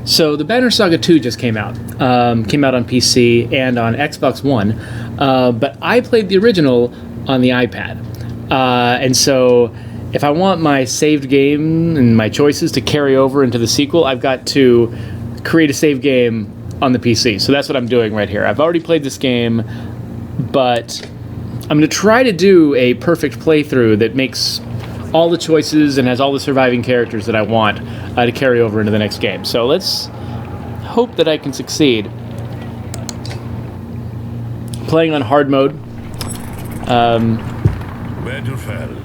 So the Banner Saga 2 just came out. Came out on PC and on Xbox One. But I played the original on the iPad. And so if I want my saved game and my choices to carry over into the sequel, I've got to create a save game on the PC. So that's what I'm doing right here. I've already played this game, but I'm going to try to do a perfect playthrough that makes all the choices and has all the surviving characters that I want to carry over into the next game. So let's hope that I can succeed. Playing on hard mode. Winterfell.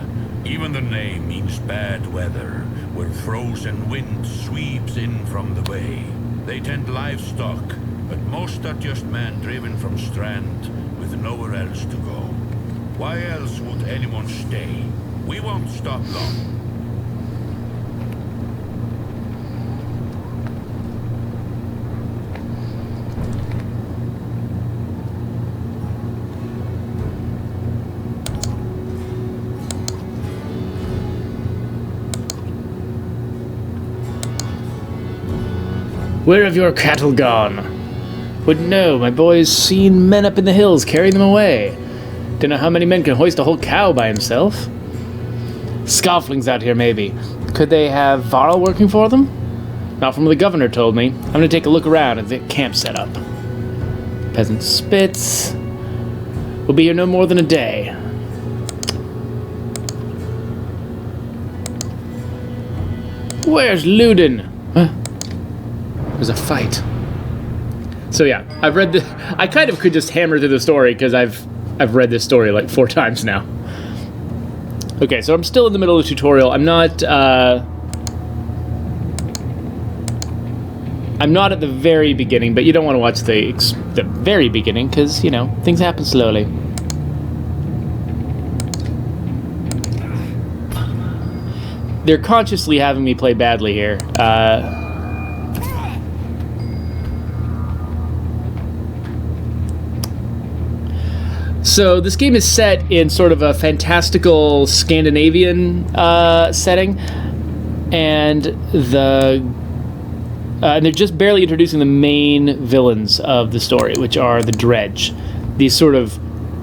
Even the name means bad weather, where frozen wind sweeps in from the bay. They tend livestock, but most are just men driven from Strand with nowhere else to go. Why else would anyone stay? We won't stop long. Where have your cattle gone? Wouldn't know. My boy's seen men up in the hills carrying them away. Don't know how many men can hoist a whole cow by himself. Scofflings out here, maybe. Could they have Varl working for them? Not from what the governor told me. I'm gonna take a look around and get camp set up. Peasant spits. We'll be here no more than a day. Where's Luden? Huh? There's a fight. So yeah, I've read the. I kind of could just hammer through the story because I've read this story like 4 times now. Okay, so I'm still in the middle of the tutorial. I'm not at the very beginning, but you don't want to watch the very beginning because, you know, things happen slowly. They're consciously having me play badly here. So this game is set in sort of a fantastical Scandinavian setting, and they're just barely introducing the main villains of the story, which are the Dredge, these sort of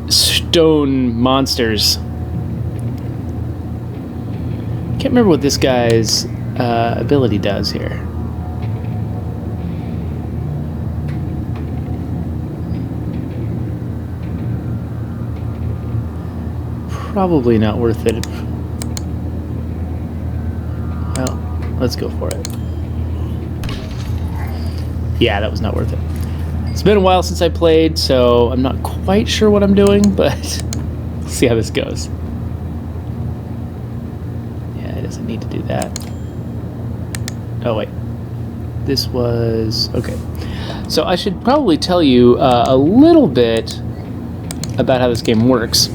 stone monsters. Can't remember what this guy's ability does here. Probably not worth it. Well, let's go for it. Yeah, that was not worth it. It's been a while since I played, so I'm not quite sure what I'm doing, but let's see how this goes. Yeah, it doesn't need to do that. Oh, wait. This was... okay. So I should probably tell you a little bit about how this game works.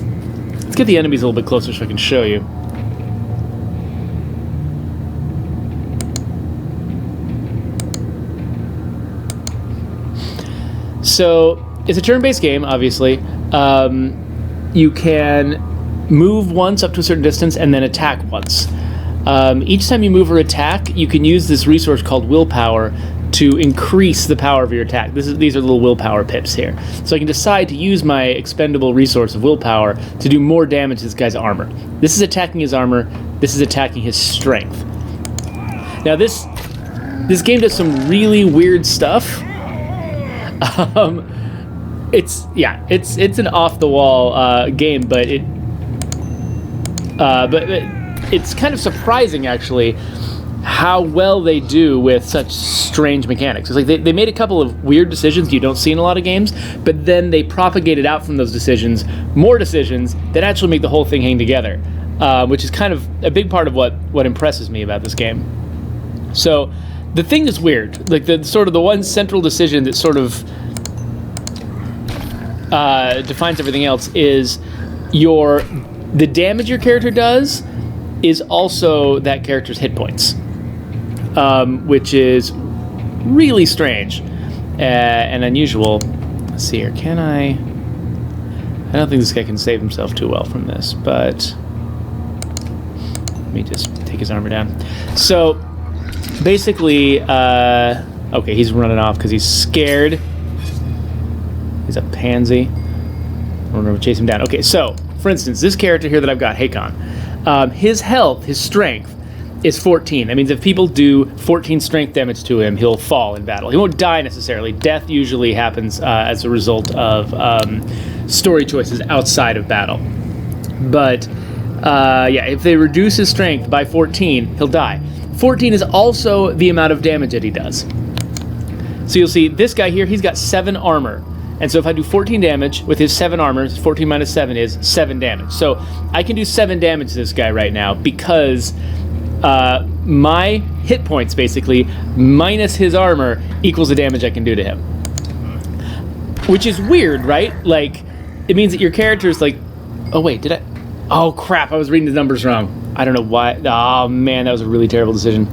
Let's get the enemies a little bit closer so I can show you. So, it's a turn-based game, obviously. You can move once up to a certain distance and then attack once. Each time you move or attack, you can use this resource called willpower to increase the power of your attack. These are little willpower pips here. So I can decide to use my expendable resource of willpower to do more damage to this guy's armor. This is attacking his armor. This is attacking his strength. Now this game does some really weird stuff. It's an off-the-wall game, but it's kind of surprising actually how well they do with such strange mechanics. It's like they made a couple of weird decisions you don't see in a lot of games, but then they propagated out from those decisions more decisions that actually make the whole thing hang together, which is kind of a big part of what impresses me about this game. So the thing that's weird, like the one central decision that sort of defines everything else is the damage your character does is also that character's hit points. Which is really strange and unusual. Let's see here. Can I don't think this guy can save himself too well from this, but let me just take his armor down. So basically, Okay, he's running off because he's scared. He's a pansy. I'm going to chase him down. Okay, so, for instance, this character here that I've got, Hakon, his health, his strength, is 14. That means if people do 14 strength damage to him, he'll fall in battle. He won't die necessarily. Death usually happens as a result of story choices outside of battle. But, yeah, if they reduce his strength by 14, he'll die. 14 is also the amount of damage that he does. So you'll see this guy here, he's got 7 armor. And so if I do 14 damage with his 7 armor, 14 minus 7 is 7 damage. So I can do 7 damage to this guy right now because my hit points, basically, minus his armor equals the damage I can do to him. Which is weird, right? Like, it means that your character is like, oh wait, did I? Oh crap, I was reading the numbers wrong. I don't know why. Oh man, that was a really terrible decision.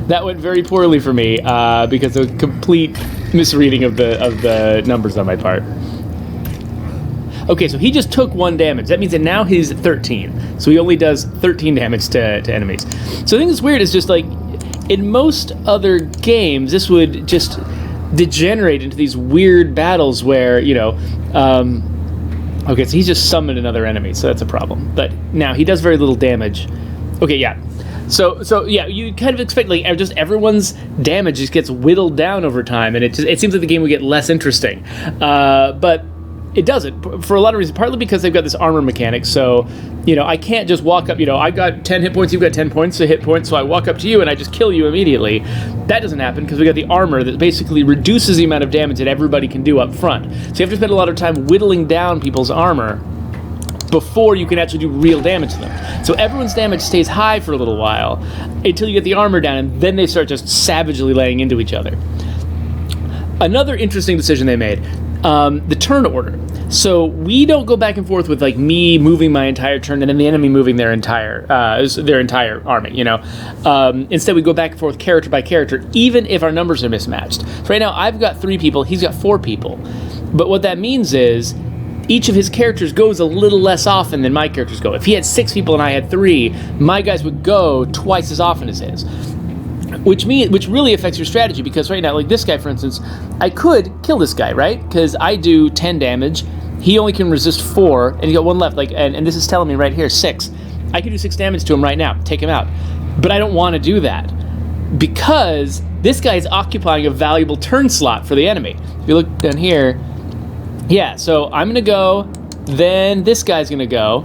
That went very poorly for me because of a complete misreading of the numbers on my part. Okay, so he just took 1 damage. That means that now he's 13. So he only does 13 damage to enemies. So the thing that's weird is just like, in most other games, this would just degenerate into these weird battles where, you know, okay, so he's just summoned another enemy, so that's a problem. But now he does very little damage. Okay, yeah. So yeah, you kind of expect like just everyone's damage just gets whittled down over time, and it seems like the game would get less interesting. But it doesn't, for a lot of reasons, partly because they've got this armor mechanic, so, you know, I can't just walk up, you know, I got 10 hit points, you've got 10 points, a hit point, so I walk up to you and I just kill you immediately. That doesn't happen because we got the armor that basically reduces the amount of damage that everybody can do up front. So you have to spend a lot of time whittling down people's armor before you can actually do real damage to them. So everyone's damage stays high for a little while until you get the armor down, and then they start just savagely laying into each other. Another interesting decision they made, the turn order. So we don't go back and forth with like me moving my entire turn and then the enemy moving their entire army, you know. Instead we go back and forth character by character, even if our numbers are mismatched. So right now I've got 3 people, he's got 4 people. But what that means is each of his characters goes a little less often than my characters go. If he had 6 people and I had 3, my guys would go twice as often as his. Which really affects your strategy, because right now, like this guy, for instance, I could kill this guy, right? Because I do 10 damage, he only can resist 4, and he got 1 left. Like, and this is telling me right here 6. I can do 6 damage to him right now, take him out. But I don't want to do that because this guy is occupying a valuable turn slot for the enemy. If you look down here, yeah. So I'm gonna go, then this guy's gonna go,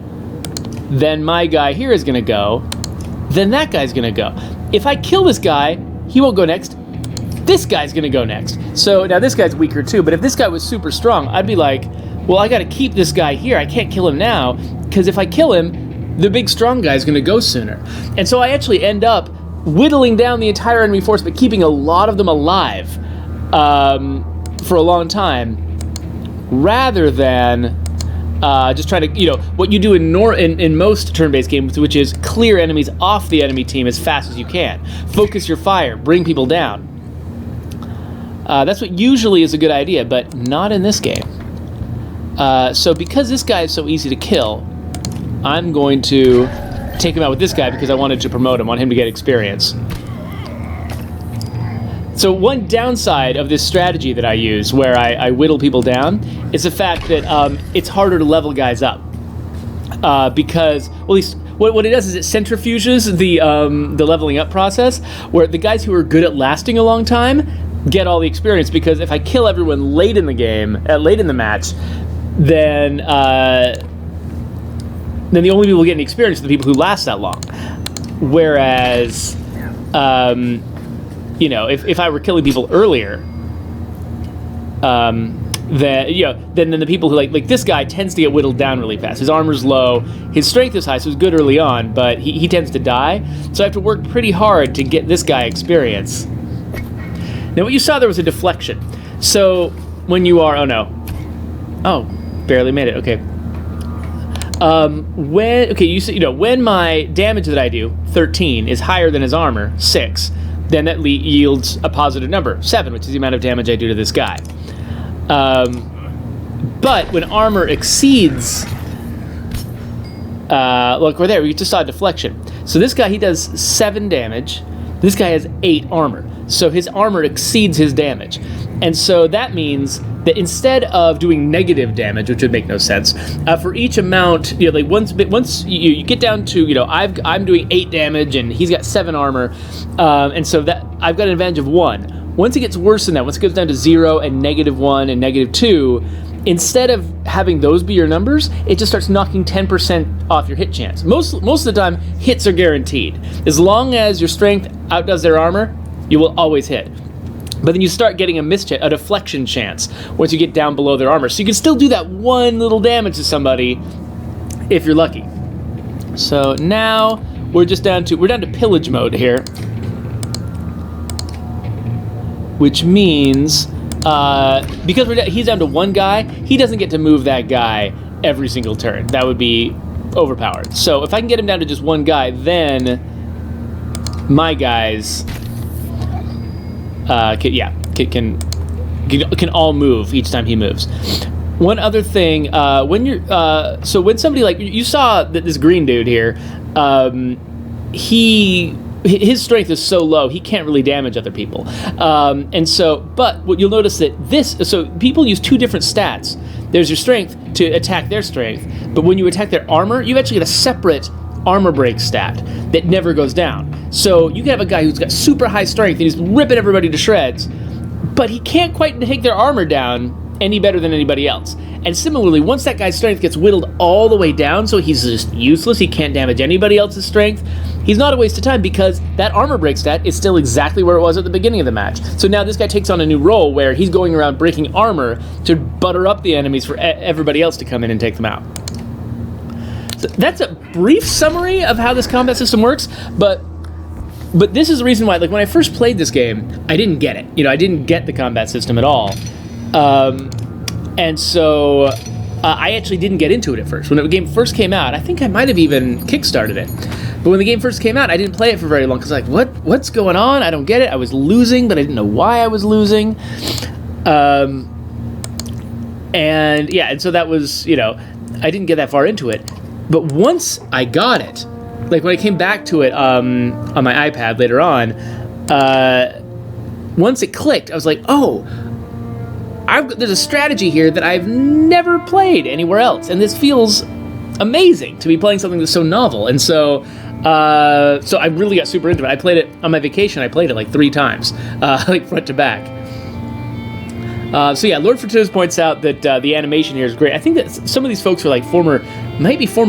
then my guy here is gonna go, then that guy's gonna go. If I kill this guy, he won't go next. This guy's gonna go next. So now this guy's weaker too, but if this guy was super strong, I'd be like, well, I gotta keep this guy here. I can't kill him now, because if I kill him, the big strong guy's gonna go sooner. And so I actually end up whittling down the entire enemy force, but keeping a lot of them alive for a long time, rather than just trying to, you know, what you do in most turn-based games, which is clear enemies off the enemy team as fast as you can. Focus your fire, bring people down. That's what usually is a good idea, but not in this game. So because this guy is so easy to kill, I'm going to take him out with this guy because I wanted to promote him, want him to get experience. So one downside of this strategy that I use, where I whittle people down, is the fact that it's harder to level guys up. Because, well, at least what it does is it centrifuges the leveling up process, where the guys who are good at lasting a long time get all the experience, because if I kill everyone late in the game, late in the match, then the only people getting experience are the people who last that long. Whereas, you know, if I were killing people earlier, then the people who like this guy tends to get whittled down really fast. His armor's low, his strength is high, so he's good early on, but he tends to die. So I have to work pretty hard to get this guy experience. Now what you saw there was a deflection. So when you are, oh, barely made it. Okay. When my damage that I do, 13, is higher than his armor, 6. Then that yields a positive number, 7, which is the amount of damage I do to this guy. But when armor exceeds, look, right there, we just saw a deflection. So this guy, he does 7 damage, This guy has 8 armor, so his armor exceeds his damage. And so that means that instead of doing negative damage, which would make no sense, for each amount, like once you get down to, I'm doing 8 damage and he's got 7 armor, and so that I've got an advantage of 1. Once it gets worse than that, once it goes down to 0 and -1 and -2, instead of having those be your numbers, it just starts knocking 10% off your hit chance. Most of the time, hits are guaranteed. As long as your strength outdoes their armor, you will always hit. But then you start getting a deflection chance once you get down below their armor. So you can still do that 1 little damage to somebody if you're lucky. So now we're down to pillage mode here, which means because he's down to 1 guy, he doesn't get to move that guy every single turn. That would be overpowered. So if I can get him down to just 1 guy, then my guys can all move each time he moves. One other thing, when somebody, like, you saw that this green dude here, his strength is so low he can't really damage other people, but what you'll notice that people use 2 different stats. There's your strength to attack their strength, but when you attack their armor, you actually get a separate armor break stat that never goes down. So you can have a guy who's got super high strength and he's ripping everybody to shreds, but he can't quite take their armor down any better than anybody else. And similarly, once that guy's strength gets whittled all the way down, so he's just useless, he can't damage anybody else's strength, he's not a waste of time because that armor break stat is still exactly where it was at the beginning of the match. So now this guy takes on a new role where he's going around breaking armor to butter up the enemies for everybody else to come in and take them out. So that's a brief summary of how this combat system works, but this is the reason why, like, when I first played this game, I didn't get it. I didn't get the combat system at all. And so I actually didn't get into it at first. When the game first came out, I think I might have even kickstarted it. But when the game first came out, I didn't play it for very long because, like, what's going on? I don't get it. I was losing, but I didn't know why I was losing. And so that was, I didn't get that far into it. But once I got it, like when I came back to it on my iPad later on, once it clicked, I was like, oh, there's a strategy here that I've never played anywhere else, and this feels amazing to be playing something that's so novel. And so I really got super into it. I played it on my vacation. I played it like 3 times, like front to back. Lord Fortuitous points out that the animation here is great. I think that some of these folks are like former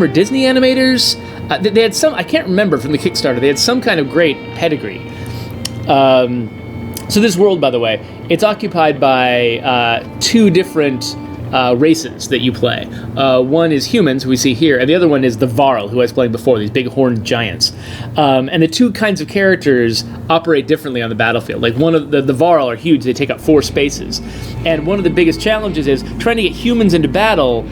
Disney animators. They had some, I can't remember from the Kickstarter, they had some kind of great pedigree. So this world, by the way, it's occupied by 2 different races that you play. One is humans, who we see here, and the other one is the Varl, who I was playing before, these big horned giants. And the 2 kinds of characters operate differently on the battlefield. Like one of the Varl are huge, they take up 4 spaces. And one of the biggest challenges is trying to get humans into battle.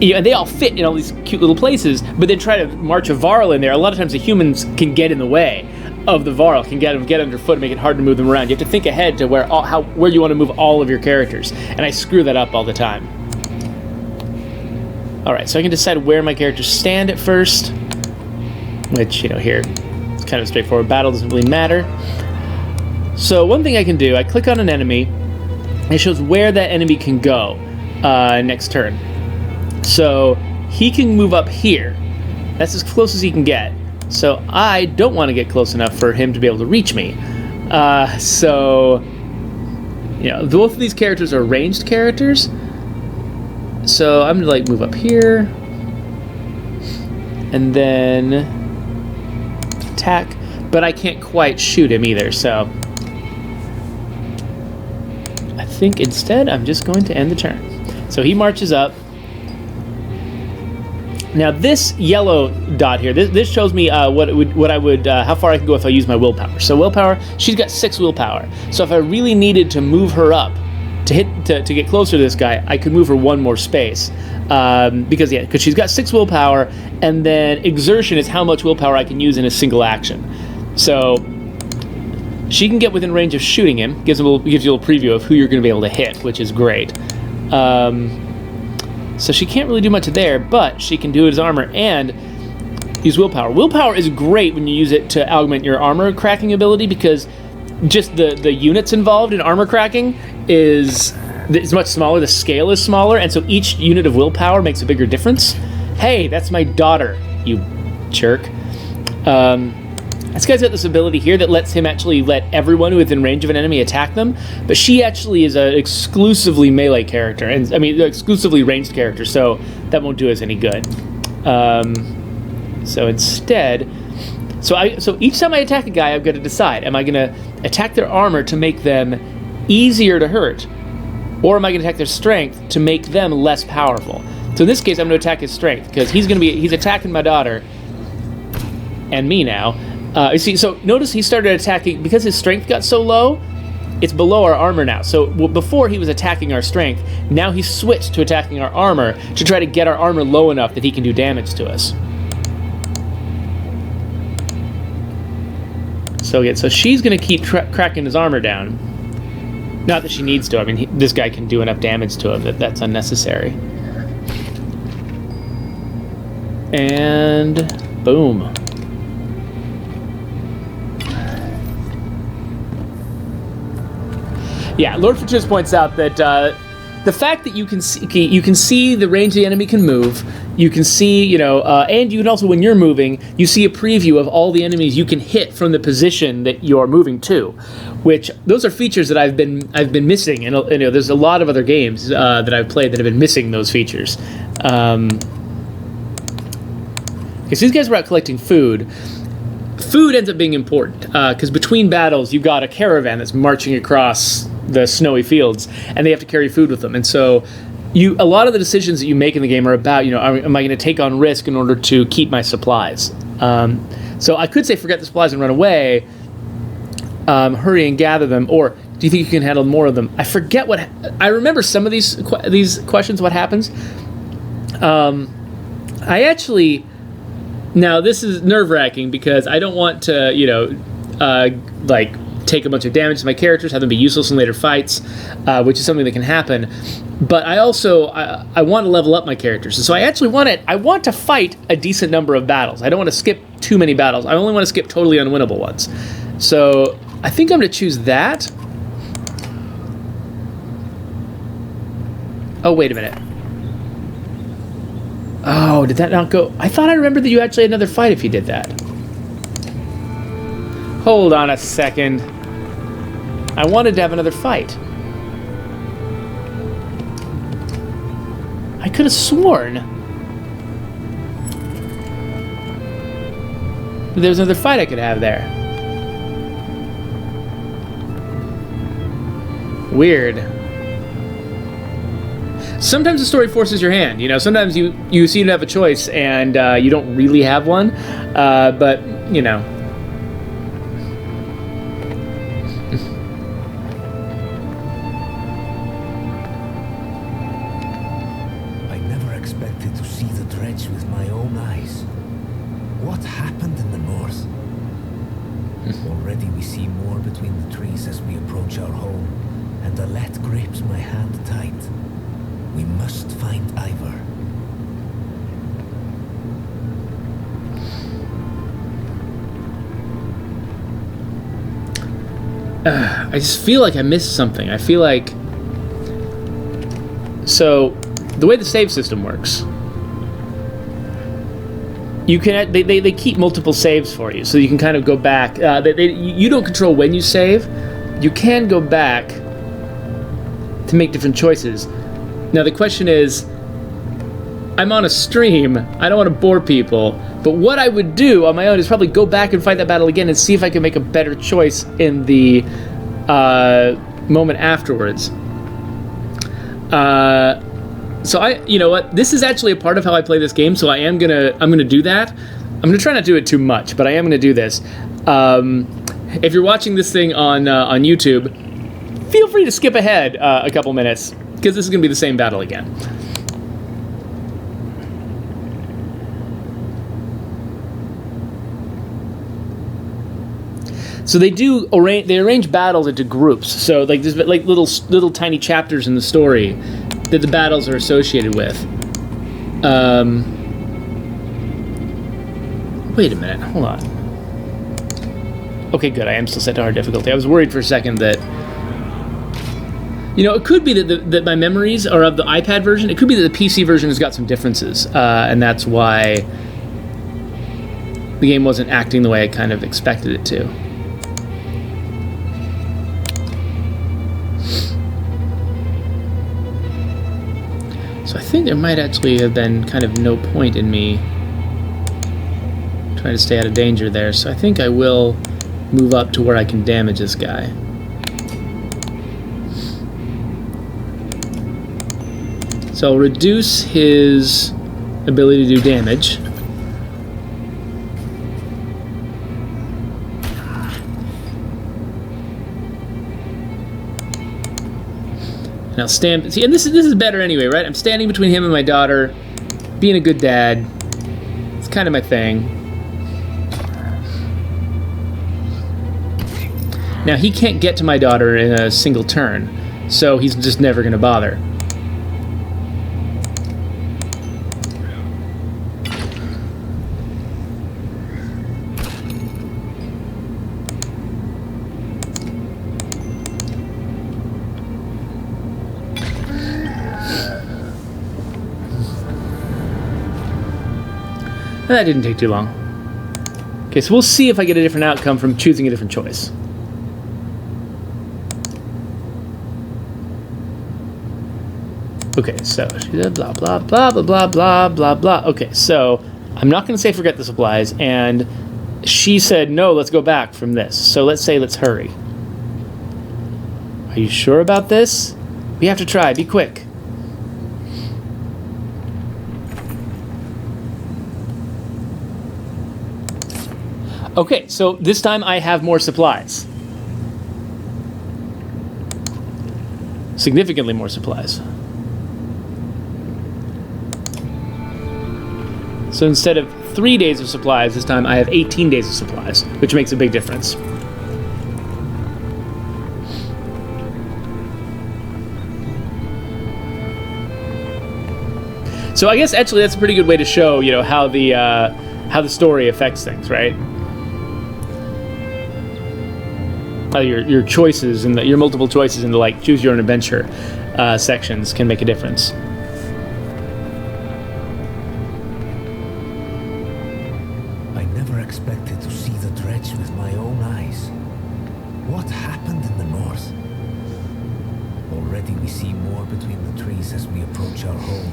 And they all fit in all these cute little places, but then try to march a Varl in there. A lot of times the humans can get in the way of the Varl, can get underfoot and make it hard to move them around. You have to think ahead to where you want to move all of your characters, and I screw that up all the time. Alright, so I can decide where my characters stand at first, which, here, it's kind of a straightforward battle, doesn't really matter. So one thing I can do, I click on an enemy, and it shows where that enemy can go next turn. So he can move up here. That's as close as he can get. So I don't want to get close enough for him to be able to reach me. Both of these characters are ranged characters. So I'm going to move up here. And then attack. But I can't quite shoot him either, so I think instead I'm just going to end the turn. So he marches up. Now this yellow dot here, this shows me how far I can go if I use my willpower. So willpower, she's got 6 willpower. So if I really needed to move her up to get closer to this guy, I could move her 1 more space because she's got 6 willpower, and then exertion is how much willpower I can use in a single action. So she can get within range of shooting him. Gives you a little preview of who you're going to be able to hit, which is great. So she can't really do much there, but she can do his armor, and use willpower. Willpower is great when you use it to augment your armor cracking ability, because just the units involved in armor cracking is much smaller. The scale is smaller, and so each unit of willpower makes a bigger difference. Hey, that's my daughter, you jerk. This guy's got this ability here that lets him actually let everyone within range of an enemy attack them, but she actually is an exclusively melee character, and exclusively ranged character, so that won't do us any good. So instead, so each time I attack a guy, I've got to decide: am I going to attack their armor to make them easier to hurt, or am I going to attack their strength to make them less powerful? So in this case, I'm going to attack his strength, because he's attacking my daughter and me now. You see, so notice he started attacking, because his strength got so low, it's below our armor now. So before he was attacking our strength, now he's switched to attacking our armor to try to get our armor low enough that he can do damage to us. So she's going to keep cracking his armor down. Not that she needs to. I mean, this guy can do enough damage to him that's unnecessary. And boom. Yeah, Lord Fortuitous points out that the fact that you can see the range the enemy can move, you can see, and you can also, when you're moving, you see a preview of all the enemies you can hit from the position that you're moving to, which those are features that I've been missing, and there's a lot of other games that I've played that have been missing those features. Because these guys were out collecting food. Food ends up being important, because between battles, you've got a caravan that's marching across the snowy fields, and they have to carry food with them. And so a lot of the decisions that you make in the game are about, am I going to take on risk in order to keep my supplies? So I could say forget the supplies and run away, hurry and gather them, or do you think you can handle more of them? I forget I remember some of these questions, what happens. I actually... Now, this is nerve-wracking, because I don't want to, take a bunch of damage to my characters, have them be useless in later fights, which is something that can happen. But I also, I want to level up my characters. And so I want to fight a decent number of battles. I don't want to skip too many battles. I only want to skip totally unwinnable ones. So I think I'm going to choose that. Oh, wait a minute. Oh, did that not go? I thought I remembered that you actually had another fight if you did that. Hold on a second. I wanted to have another fight. I could have sworn there was another fight I could have there. Weird. Sometimes the story forces your hand. Sometimes you seem to have a choice and you don't really have one. But. I never expected to see the Dredge with my own eyes. What happened in the north? Already we see more between the trees as we approach our home, and the lead grips my hand tight. We must find Ivor. I just feel like I missed something. I feel like... So, the way the save system works, you can they keep multiple saves for you, so you can kind of go back. You don't control when you save. You can go back to make different choices. Now the question is, I'm on a stream, I don't want to bore people, but what I would do on my own is probably go back and fight that battle again and see if I can make a better choice in the moment afterwards. So you know what? This is actually a part of how I play this game, so I'm gonna do that. I'm gonna try not to do it too much, but I am gonna do this. If you're watching this thing on YouTube, feel free to skip ahead a couple minutes, because this is gonna be the same battle again. So they arrange battles into groups. So like there's like little tiny chapters in the story that the battles are associated with. Wait a minute, hold on. Okay, good, I am still set to hard difficulty. I was worried for a second that... You know, it could be that my memories are of the iPad version. It could be that the PC version has got some differences, and that's why the game wasn't acting the way I kind of expected it to. So I think there might actually have been kind of no point in me trying to stay out of danger there. So I think I will move up to where I can damage this guy. So I'll reduce his ability to do damage. And I'll stand... See, and this is better anyway, right? I'm standing between him and my daughter, being a good dad. It's kind of my thing. Now, he can't get to my daughter in a single turn, so he's just never going to bother. That didn't take too long. Okay, so we'll see if I get a different outcome from choosing a different choice. Okay, so she said blah, blah, blah, blah, blah, blah, blah, blah. Okay, so I'm not going to say forget the supplies, and she said, no, let's go back from this. So let's say let's hurry. Are you sure about this? We have to try. Be quick. Okay, so this time I have more supplies. Significantly more supplies. So instead of 3 days of supplies, this time I have 18 days of supplies, which makes a big difference. So I guess actually that's a pretty good way to show, you know, how the story affects things, right? Your choices and your multiple choices in the like choose your own adventure sections can make a difference. I never expected to see the Dredge with my own eyes. What happened in the north? Already we see more between the trees as we approach our home,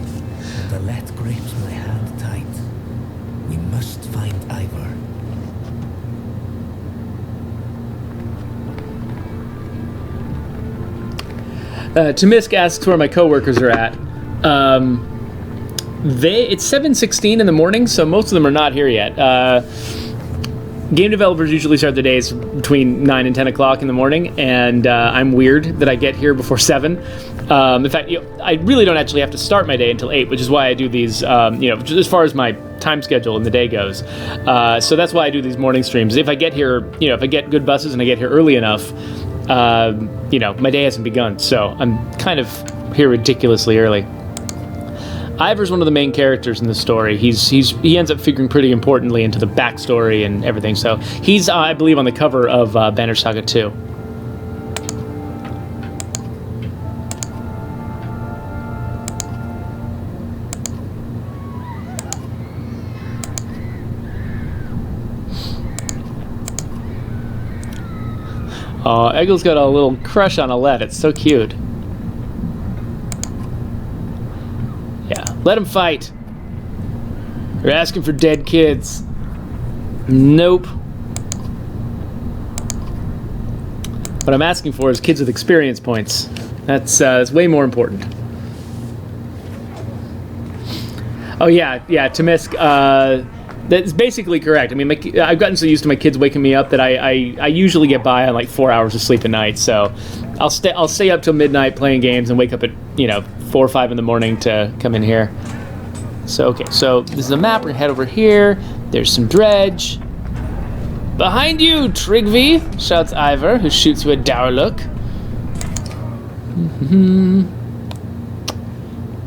and the let grips my hand tight. We must find Ivor. Tamisk asks where my coworkers are at. It's 7:16 in the morning, so most of them are not here yet. Game developers usually start their days between 9 and 10 o'clock in the morning, and I'm weird that I get here before 7. In fact, I really don't actually have to start my day until 8, which is why I do these, just as far as my time schedule in the day goes. So that's why I do these morning streams. If I get here, if I get good buses and I get here early enough, my day hasn't begun, so I'm kind of here ridiculously early. Ivor's one of the main characters in the story. He ends up figuring pretty importantly into the backstory and everything, so he's, I believe, on the cover of Banner Saga 2. Eggle's got a little crush on Alette. It's so cute. Yeah, let him fight. You're asking for dead kids. Nope. What I'm asking for is kids with experience points. That's way more important. Oh yeah, Tamisk. That's basically correct. I mean, I've gotten so used to my kids waking me up that I usually get by on like 4 hours of sleep a night. So I'll stay up till midnight playing games and wake up at 4 or 5 in the morning to come in here. So okay, so this is a map. We're gonna head over here. There's some dredge. Behind you, Trigvi! Shouts Ivor, who shoots you a dour look.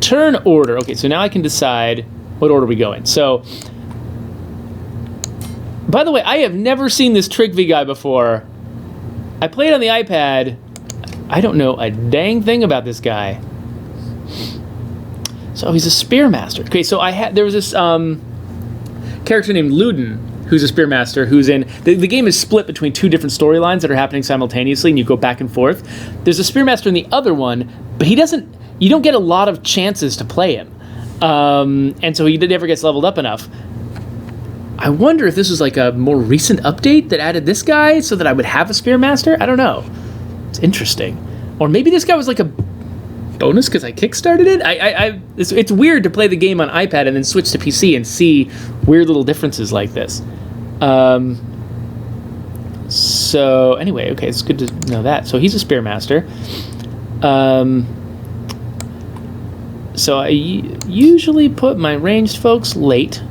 Turn order. Okay, so now I can decide what order we go in. So By the way, I have never seen this Trigvi guy before. I played on the iPad. I don't know a dang thing about this guy. So he's a Spearmaster. Okay, so there was this character named Luden, who's a Spearmaster, who's in... The game is split between two different storylines that are happening simultaneously, and you go back and forth. There's a Spearmaster in the other one, but he doesn't... You don't get a lot of chances to play him. And so he never gets leveled up enough. I wonder if this was like a more recent update that added this guy so that I would have a Spearmaster? I don't know. It's interesting. Or maybe this guy was like a bonus because I kickstarted it? It's weird to play the game on iPad and then switch to PC and see weird little differences like this. So anyway, okay, it's good to know that. So he's a Spearmaster. So I usually put my ranged folks late.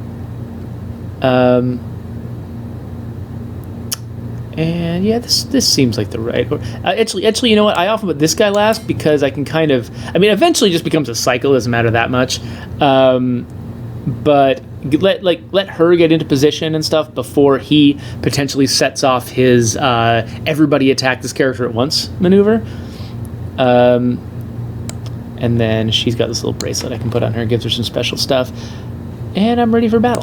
And yeah, this seems like the right... Actually, you know what? I often put this guy last because I can kind of... I mean, eventually it just becomes a cycle. It doesn't matter that much. But let her get into position and stuff before he potentially sets off his everybody attack this character at once maneuver. And then she's got this little bracelet I can put on her. It gives her some special stuff. And I'm ready for battle.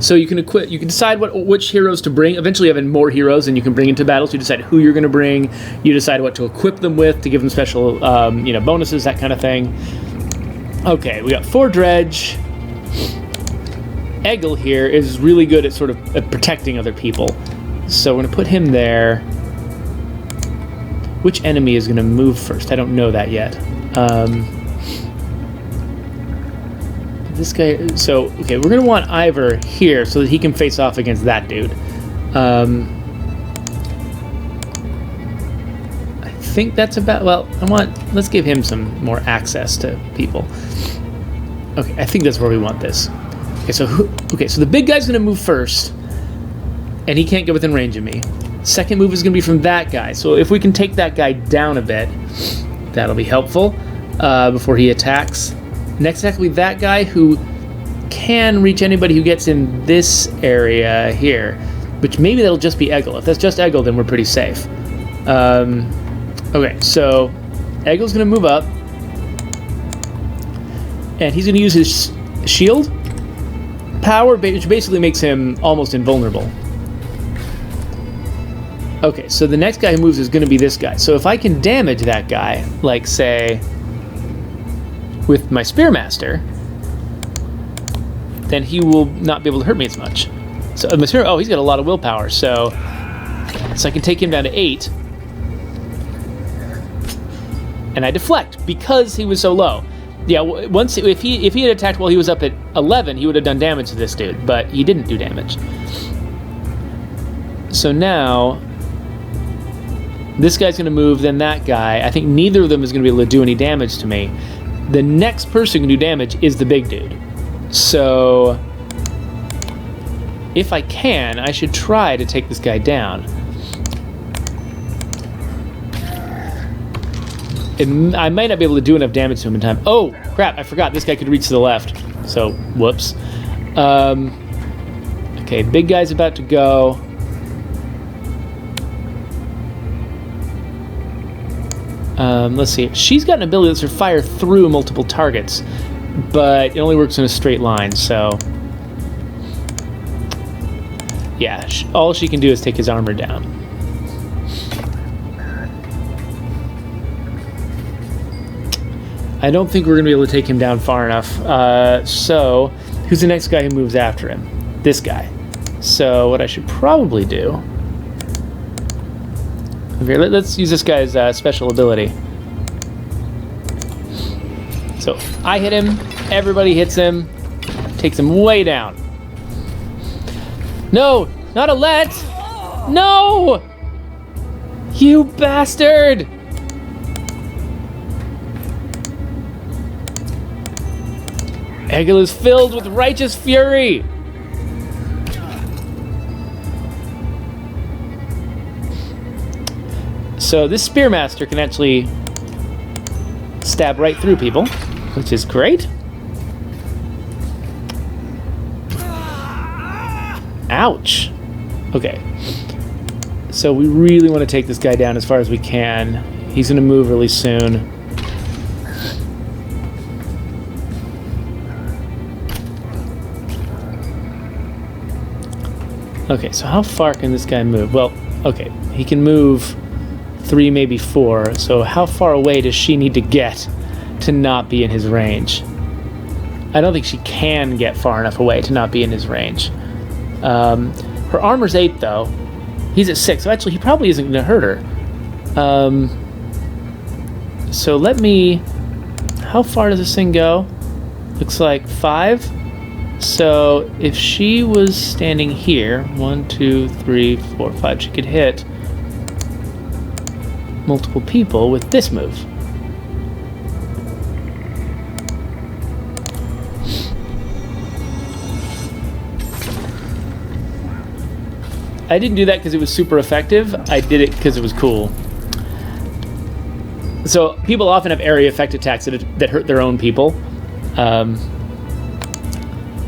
So you can equip. You can decide which heroes to bring. Eventually, you have more heroes, and you can bring into battles. You decide who you're going to bring. You decide what to equip them with to give them special, bonuses, that kind of thing. Okay, we got 4 Dredge. Eggle here is really good at sort of protecting other people, so we're going to put him there. Which enemy is going to move first? I don't know that yet. This guy... So, okay, we're going to want Ivor here so that he can face off against that dude. I think that's about... Well, let's give him some more access to people. Okay, I think that's where we want this. Okay, so the big guy's going to move first, and he can't get within range of me. Second move is going to be from that guy. So if we can take that guy down a bit, that'll be helpful before he attacks. Next attack will be that guy who can reach anybody who gets in this area here, which maybe that'll just be Eggle. If that's just Eggle, then we're pretty safe. Okay, so Eggle's going to move up, and he's going to use his shield power, which basically makes him almost invulnerable. Okay, so the next guy who moves is going to be this guy. So if I can damage that guy, like, say, with my Spearmaster, then he will not be able to hurt me as much. So, he's got a lot of willpower, so I can take him down to 8. And I deflect, because he was so low. Yeah, if he had attacked while he was up at 11, he would have done damage to this dude, but he didn't do damage. So now... this guy's going to move, then that guy. I think neither of them is going to be able to do any damage to me. The next person who can do damage is the big dude. So, if I can, I should try to take this guy down. I might not be able to do enough damage to him in time. Oh, crap, I forgot. This guy could reach to the left. So, whoops. Okay, big guy's about to go. Let's see. She's got an ability that lets her fire through multiple targets, but it only works in a straight line, so... yeah, all she can do is take his armor down. I don't think we're going to be able to take him down far enough. So, who's the next guy who moves after him? This guy. So, what I should probably do... okay, let's use this guy's special ability. So, I hit him, everybody hits him, takes him way down. No! Not a let! No! You bastard! Eggle is filled with righteous fury! So this Spearmaster can actually stab right through people, which is great. Ouch. Okay. So we really want to take this guy down as far as we can. He's going to move really soon. Okay, so how far can this guy move? Well, okay, he can move 3, maybe 4. So how far away does she need to get to not be in his range? I don't think she can get far enough away to not be in his range. Her armor's 8, though. He's at 6, so actually he probably isn't going to hurt her. So let me... How far does this thing go? Looks like 5. So if she was standing here, 1, 2, 3, 4, 5, she could hit multiple people with this move. I didn't do that because it was super effective. I did it because it was cool. So people often have area effect attacks that hurt their own people.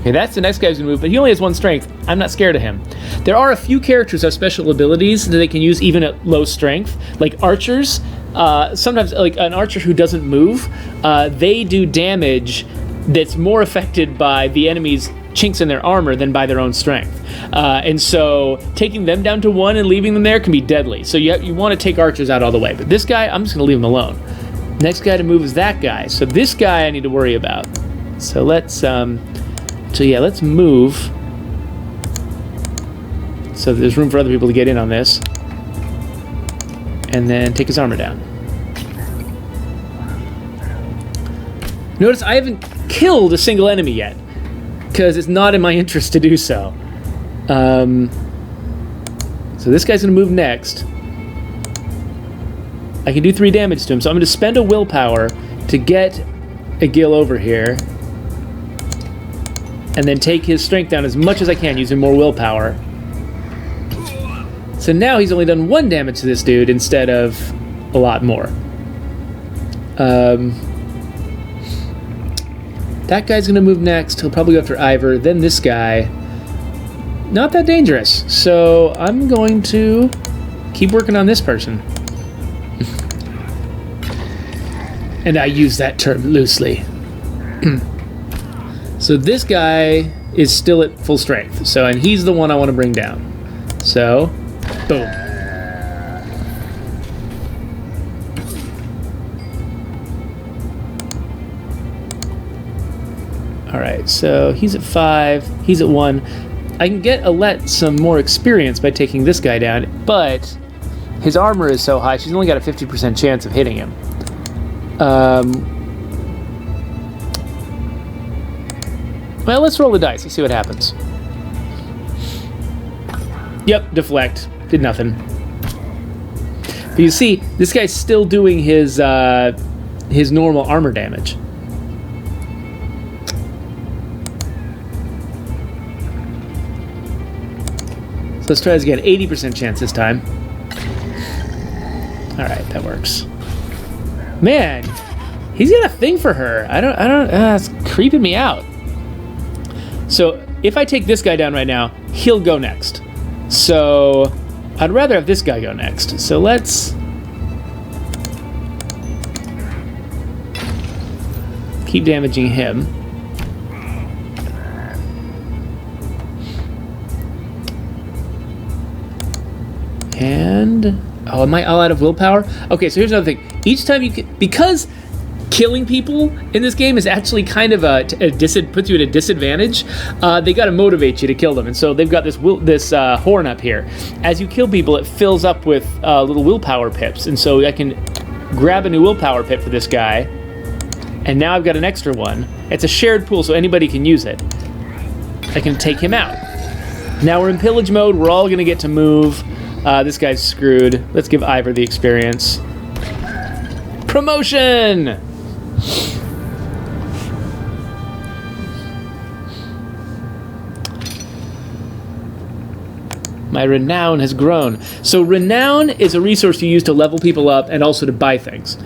Okay, that's the next guy's gonna move, but he only has 1 strength. I'm not scared of him. There are a few characters who have special abilities that they can use even at low strength, like archers. Sometimes, like an archer who doesn't move, they do damage that's more affected by the enemy's chinks in their armor than by their own strength. And so taking them down to 1 and leaving them there can be deadly. So you want to take archers out all the way. But this guy, I'm just going to leave him alone. Next guy to move is that guy. So this guy I need to worry about. So let's move. So there's room for other people to get in on this. And then take his armor down. Notice I haven't killed a single enemy yet, because it's not in my interest to do so. So this guy's going to move next. I can do 3 damage to him, so I'm going to spend a willpower to get a Gil over here, and then take his strength down as much as I can using more willpower. So now he's only done 1 damage to this dude instead of a lot more. That guy's going to move next. He'll probably go after Ivor. Then this guy. Not that dangerous. So I'm going to keep working on this person. And I use that term loosely. So this guy is still at full strength. So, and he's the one I want to bring down. So, boom. Alright, so he's at 5, he's at 1. I can get Alette some more experience by taking this guy down, but his armor is so high, she's only got a 50% chance of hitting him. Well, let's roll the dice, let's see what happens. Yep, deflect. Did nothing. But you see, this guy's still doing his normal armor damage. So let's try this again. 80% chance this time. Alright, that works. Man, he's got a thing for her. It's creeping me out. So if I take this guy down right now, he'll go next. So I'd rather have this guy go next. So let's keep damaging him. And oh, am I all out of willpower? Okay, so here's another thing. Each time you can, because killing people in this game is actually kind of puts you at a disadvantage. They got to motivate you to kill them, and so they've got this horn up here. As you kill people, it fills up with little willpower pips, and so I can grab a new willpower pip for this guy, and now I've got an extra one. It's a shared pool, so anybody can use it. I can take him out. Now we're in pillage mode. We're all gonna get to move. This guy's screwed. Let's give Ivor the experience. Promotion! My renown has grown. So renown is a resource you use to level people up and also to buy things.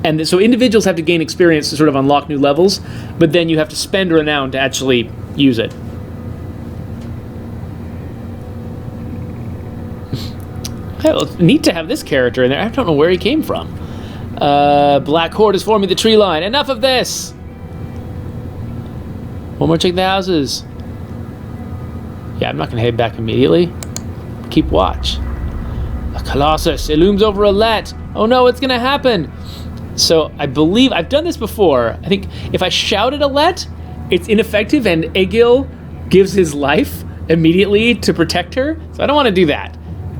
And so individuals have to gain experience to sort of unlock new levels, but then you have to spend renown to actually use it. Well, neat to have this character in there. I don't know where he came from. Black Horde is forming the tree line. Enough of this! One more check the houses. Yeah, I'm not going to head back immediately. Keep watch. A Colossus. It looms over Alette. Oh no, it's going to happen. So I believe I've done this before. I think if I shout at Alette, it's ineffective, and Egil gives his life immediately to protect her. So I don't want to do that.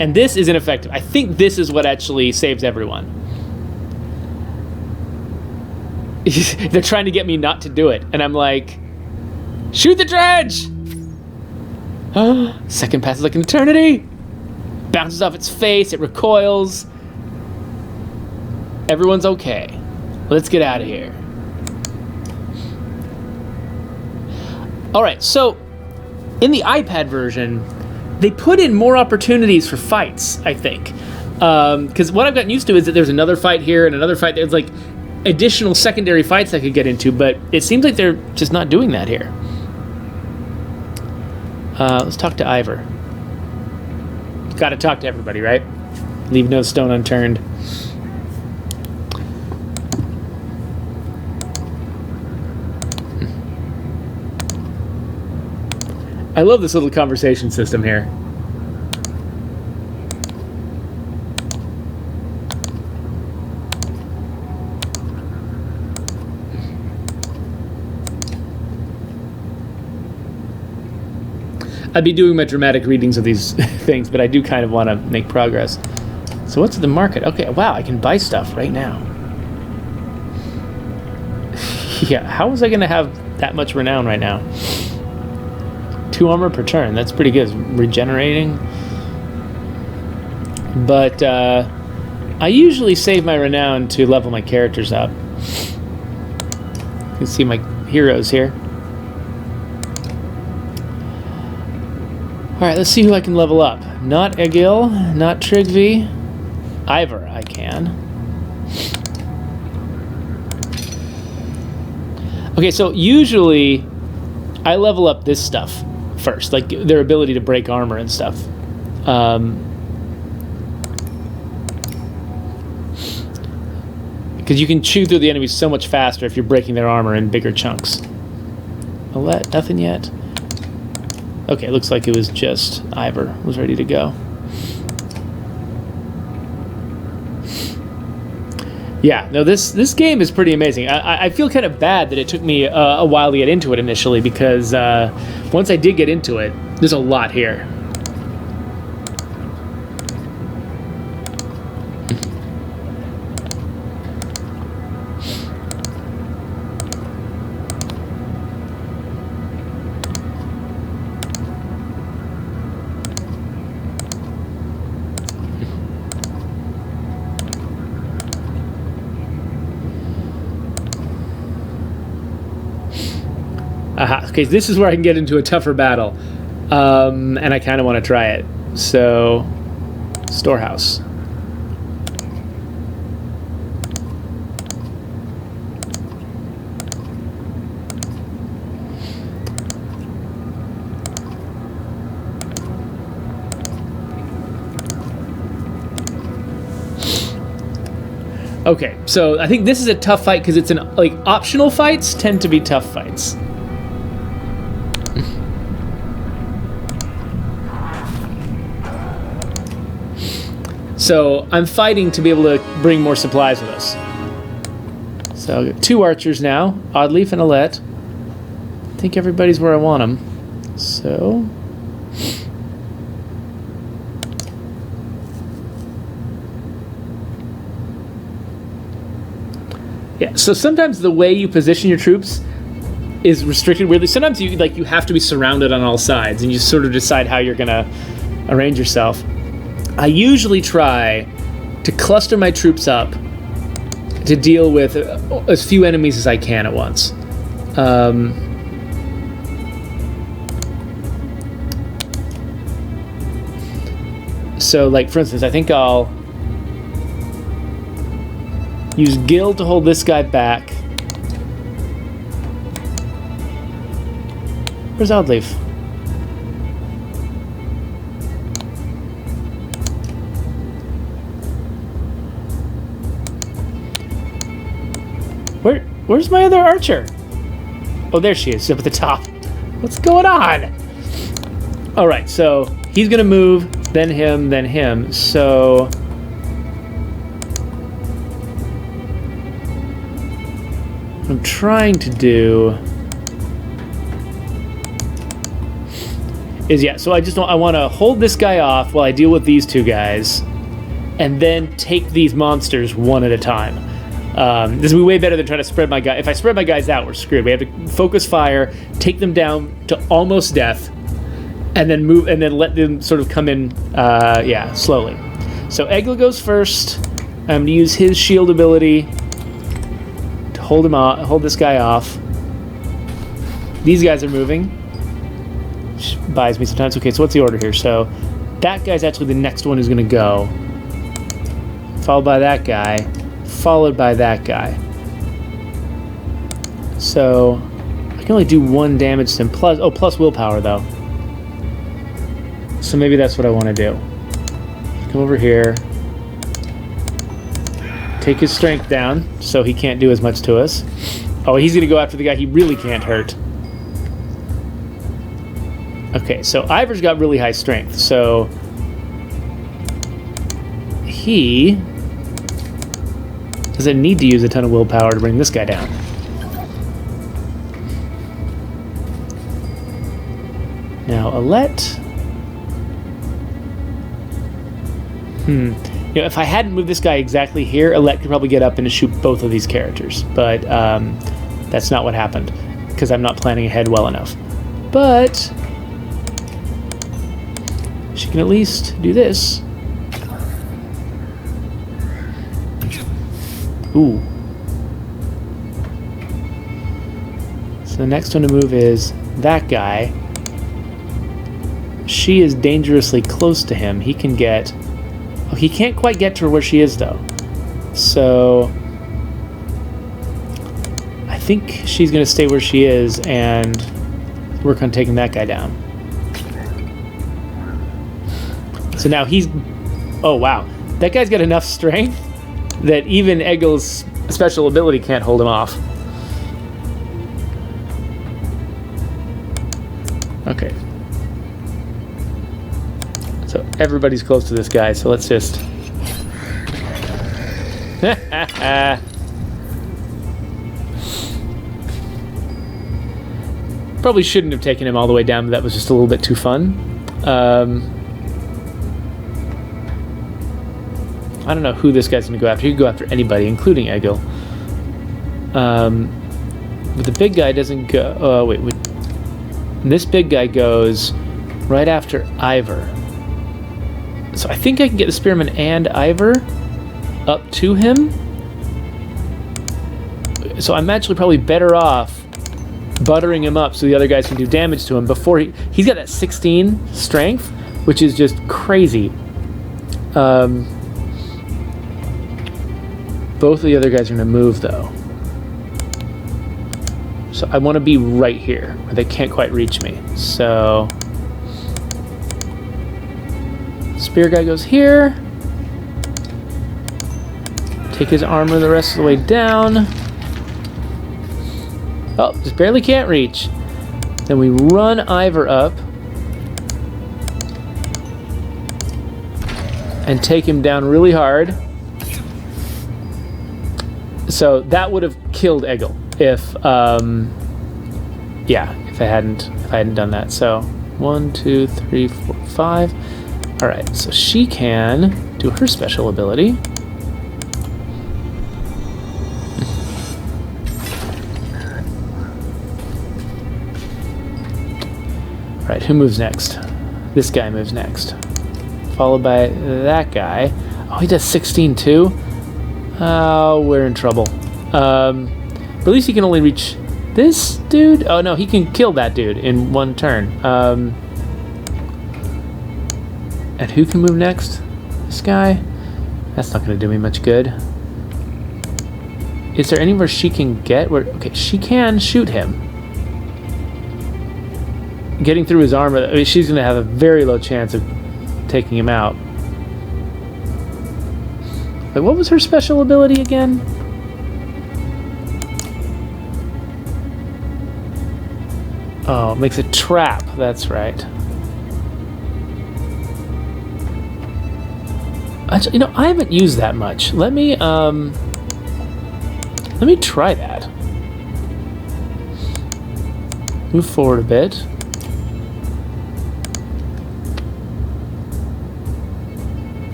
And this is ineffective. I think this is what actually saves everyone. They're trying to get me not to do it. And I'm like, shoot the dredge! Second passes like an eternity. Bounces off its face. It recoils. Everyone's okay. Let's get out of here. All right, so in the iPad version, they put in more opportunities for fights, I think. Because what I've gotten used to is that there's another fight here and another fight. There's like additional secondary fights I could get into, but it seems like they're just not doing that here. Let's talk to Ivor. Gotta talk to everybody, right? Leave no stone unturned. I love this little conversation system here. I'd be doing my dramatic readings of these things, but I do kind of want to make progress. So what's the market? Okay, wow, I can buy stuff right now. Yeah, how was I going to have that much renown right now? 2 armor per turn, that's pretty good. It's regenerating. But I usually save my renown to level my characters up. You can see my heroes here. Alright, let's see who I can level up. Not Egil, not Tryggvi. Ivor, I can. Okay, so usually I level up this stuff first, like their ability to break armor and stuff. Because you can chew through the enemies so much faster if you're breaking their armor in bigger chunks. Alette, nothing yet. Okay, looks like it was just Ivor was ready to go. Yeah, no, this game is pretty amazing. I feel kind of bad that it took me a while to get into it initially, because once I did get into it, there's a lot here. Aha, okay, this is where I can get into a tougher battle. And I kind of want to try it. So, storehouse. Okay, so I think this is a tough fight because it's like optional fights tend to be tough fights. So I'm fighting to be able to bring more supplies with us. So I've got 2 archers now, Oddleaf and Alette. I think everybody's where I want them. So yeah. So sometimes the way you position your troops is restricted weirdly. Sometimes you have to be surrounded on all sides, and you sort of decide how you're gonna arrange yourself. I usually try to cluster my troops up to deal with as few enemies as I can at once. So, like, for instance, I think I'll Use Gil to hold this guy back. Where's Oddleaf? Where's my other archer? Oh, there she is, up at the top. What's going on? All right, so he's gonna move, then him. So what I'm trying to do is, so I want to hold this guy off while I deal with these two guys, and then take these monsters one at a time. This will be way better than trying to spread my guy. If I spread my guys out, we're screwed. We have to focus fire, take them down to almost death, and then move, and then let them sort of come in, slowly. So Egla goes first. I'm going to use his shield ability to hold him off, hold this guy off. These guys are moving, which buys me some time. Okay, so what's the order here? So that guy's actually the next one who's going to go, followed by that guy, followed by that guy. So I can only do 1 damage to him, plus willpower though. So maybe that's what I want to do. Come over here, take his strength down so he can't do as much to us. Oh, he's gonna go after the guy he really can't hurt. Okay, so Ivor's got really high strength, so he doesn't need to use a ton of willpower to bring this guy down. Now, Alette. If I hadn't moved this guy exactly here, Alette could probably get up and shoot both of these characters. But that's not what happened, because I'm not planning ahead well enough. But she can at least do this. Ooh. So the next one to move is that guy. She is dangerously close to him. He can get... Oh, he can't quite get to her where she is, though. So I think she's going to stay where she is and work on taking that guy down. So now he's... Oh, wow. That guy's got enough strength that even Egil's special ability can't hold him off. Okay. So everybody's close to this guy, so let's just... Probably shouldn't have taken him all the way down, but that was just a little bit too fun. I don't know who this guy's going to go after. He could go after anybody, including Egil. But the big guy doesn't go... Oh, wait. This big guy goes right after Ivor. So I think I can get the Spearman and Ivor up to him. So I'm actually probably better off buttering him up so the other guys can do damage to him before he's got that 16 strength, which is just crazy. Both of the other guys are going to move, though. So I want to be right here, where they can't quite reach me. So... Spear guy goes here. Take his armor the rest of the way down. Oh, just barely can't reach. Then we run Ivor up. And take him down really hard. So that would have killed Egil if I hadn't done that. So 1, 2, 3, 4, 5. All right, so she can do her special ability. All right, who moves next? This guy moves next, followed by that guy. Oh, he does 16 too. Oh, we're in trouble. But at least he can only reach this dude. Oh no, he can kill that dude in 1 turn. And who can move next? This guy? That's not going to do me much good. Is there anywhere she can get? Where? Okay, she can shoot him. Getting through his armor, I mean, she's going to have a very low chance of taking him out. But what was her special ability again? Oh, it makes a trap. That's right. Actually, you know, I haven't used that much. Let me try that. Move forward a bit.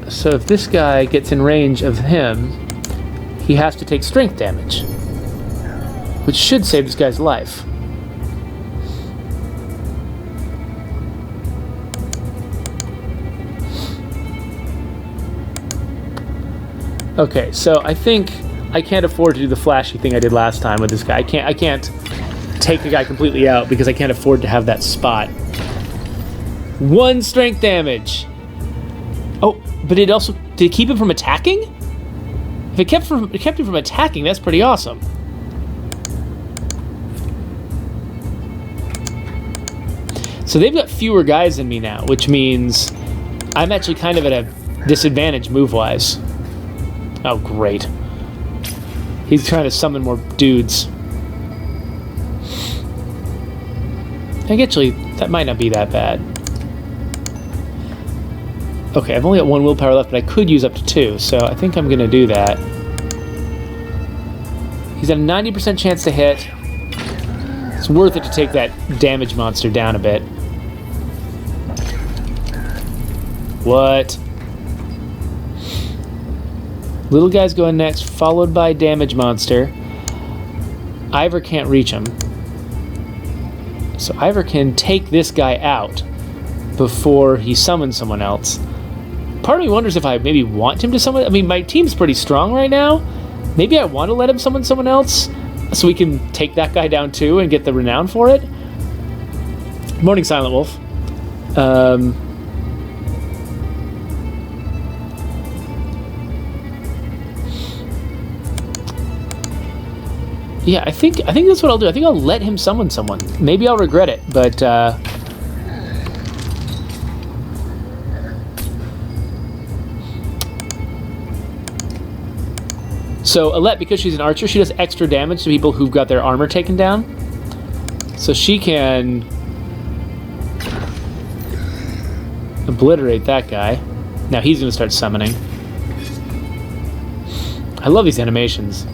So if this guy gets in range of him, he has to take strength damage, which should save this guy's life. Okay, so I think I can't afford to do the flashy thing I did last time with this guy. I can't take the guy completely out because I can't afford to have that spot. 1 strength damage. Oh, but it also did it keep him from attacking? If it kept him from attacking, that's pretty awesome. So they've got fewer guys than me now, which means I'm actually kind of at a disadvantage move-wise. Oh, great. He's trying to summon more dudes. Actually, that might not be that bad. Okay, I've only got 1 willpower left, but I could use up to 2, so I think I'm going to do that. He's at a 90% chance to hit. It's worth it to take that damage monster down a bit. What? Little guy's going next, followed by damage monster. Ivor can't reach him. So Ivor can take this guy out before he summons someone else. Part of me wonders if I maybe want him to summon... I mean, my team's pretty strong right now. Maybe I want to let him summon someone else so we can take that guy down too and get the renown for it. Morning, Silent Wolf. Yeah, I think that's what I'll do. I think I'll let him summon someone. Maybe I'll regret it, but so Alette, because she's an archer, she does extra damage to people who've got their armor taken down. So she can obliterate that guy. Now he's going to start summoning. I love these animations.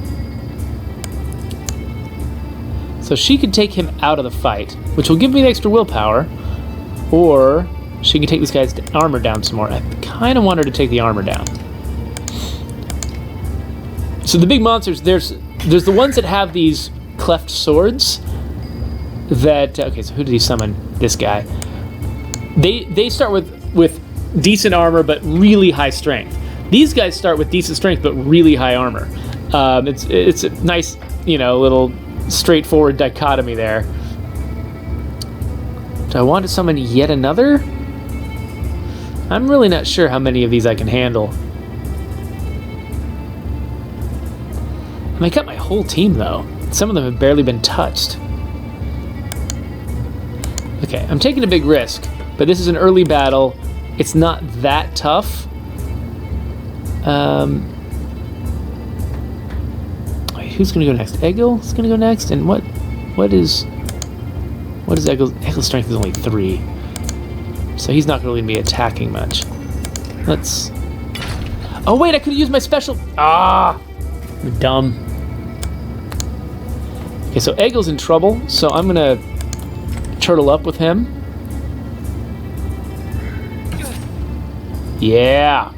So she could take him out of the fight, which will give me the extra willpower, or she can take this guy's armor down some more. I kind of want her to take the armor down. So the big monsters, there's the ones that have these cleft swords that... Okay, so who did he summon? This guy. They start with decent armor, but really high strength. These guys start with decent strength, but really high armor. It's a nice, little... straightforward dichotomy there. Do I want to summon yet another? I'm really not sure how many of these I can handle. I got my whole team though. Some of them have barely been touched. Okay, I'm taking a big risk, but this is an early battle. It's not that tough. Who's going to go next? Egil's going to go next? And what is Egil's? Egil's strength is only 3. So he's not going to be attacking much. Let's... Oh wait, I could have used my special... Ah! I'm dumb. Okay, so Egil's in trouble, so I'm going to turtle up with him. Yeah!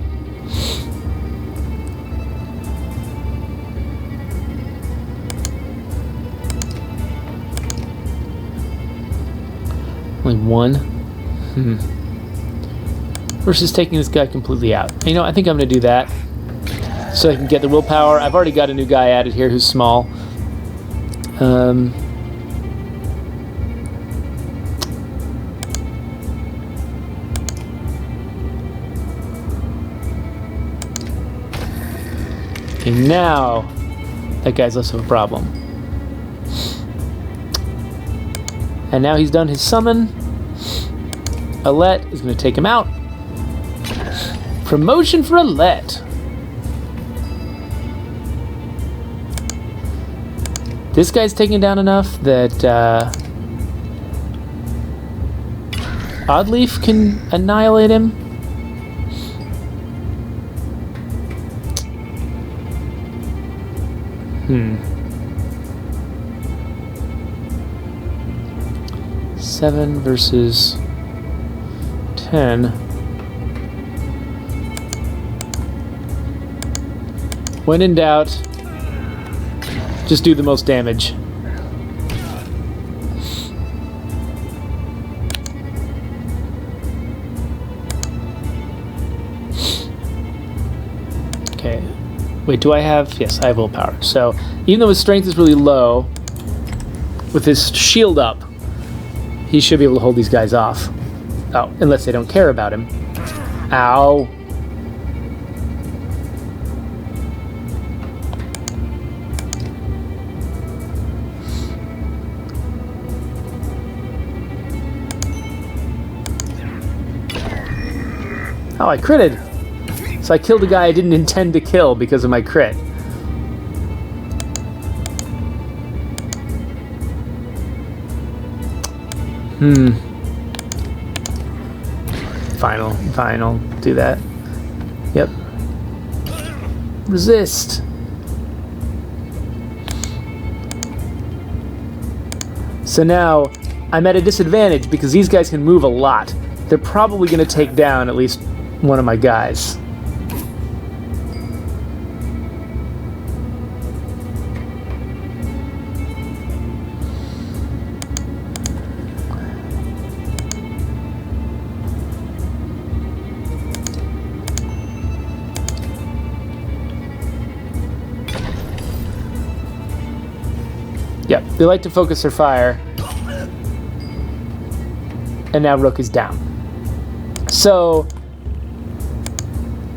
Only 1. Versus taking this guy completely out. I think I'm going to do that. So I can get the willpower. I've already got a new guy added here who's small. Okay, now that guy's less of a problem. And now he's done his summon. Alette is going to take him out. Promotion for Alette. This guy's taken down enough that Oddleaf can annihilate him. Hmm. 7 versus 10. When in doubt, just do the most damage. Okay. Wait, do I have... Yes, I have willpower. So, even though his strength is really low, with his shield up, he should be able to hold these guys off. Oh, unless they don't care about him. Ow. Oh, I critted. So I killed a guy I didn't intend to kill because of my crit. Fine, I'll do that. Yep. Resist. So now, I'm at a disadvantage because these guys can move a lot. They're probably going to take down at least one of my guys. Yep, they like to focus their fire. And now Rook is down. So,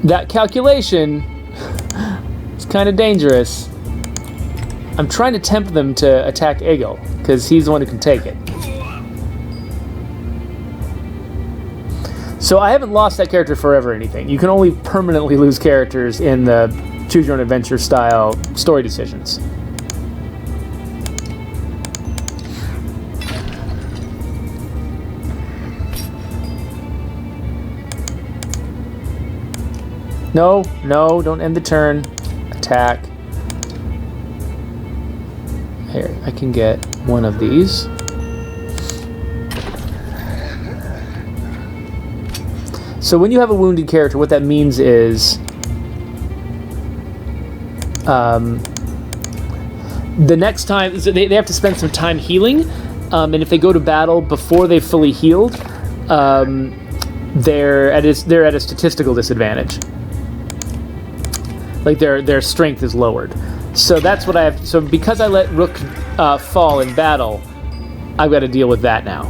that calculation is kind of dangerous. I'm trying to tempt them to attack Egil, because he's the one who can take it. So I haven't lost that character forever or anything. You can only permanently lose characters in the choose your own adventure style story decisions. No, don't end the turn. Attack. Here, I can get one of these. So when you have a wounded character, what that means is the next time, so they have to spend some time healing, and if they go to battle before they've fully healed, they're at a statistical disadvantage. Like their strength is lowered. So that's what I have. So because I let Rook fall in battle, I've got to deal with that now.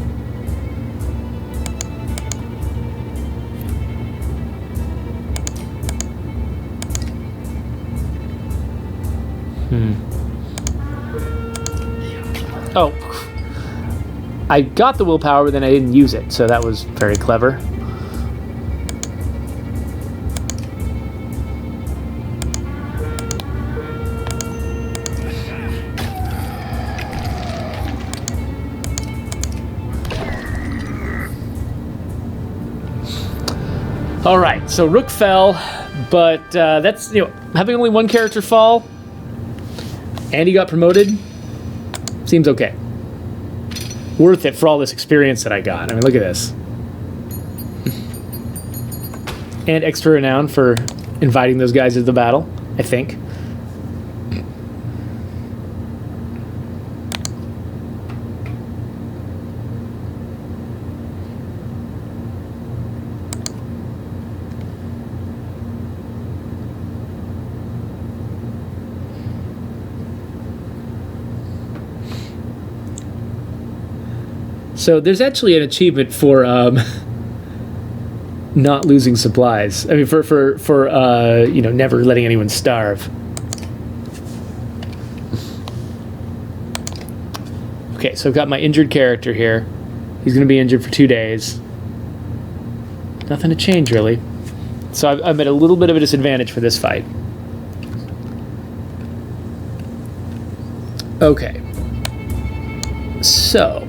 Oh. I got the willpower, but then I didn't use it, so that was very clever. All right, so Rook fell, but that's, having only one character fall, and he got promoted, seems okay. Worth it for all this experience that I got. I mean, look at this. And extra renown for inviting those guys into the battle, I think. So there's actually an achievement for not losing supplies. I mean, for never letting anyone starve. Okay, so I've got my injured character here. He's going to be injured for 2 days. Nothing to change, really. So I'm at a little bit of a disadvantage for this fight. Okay. So,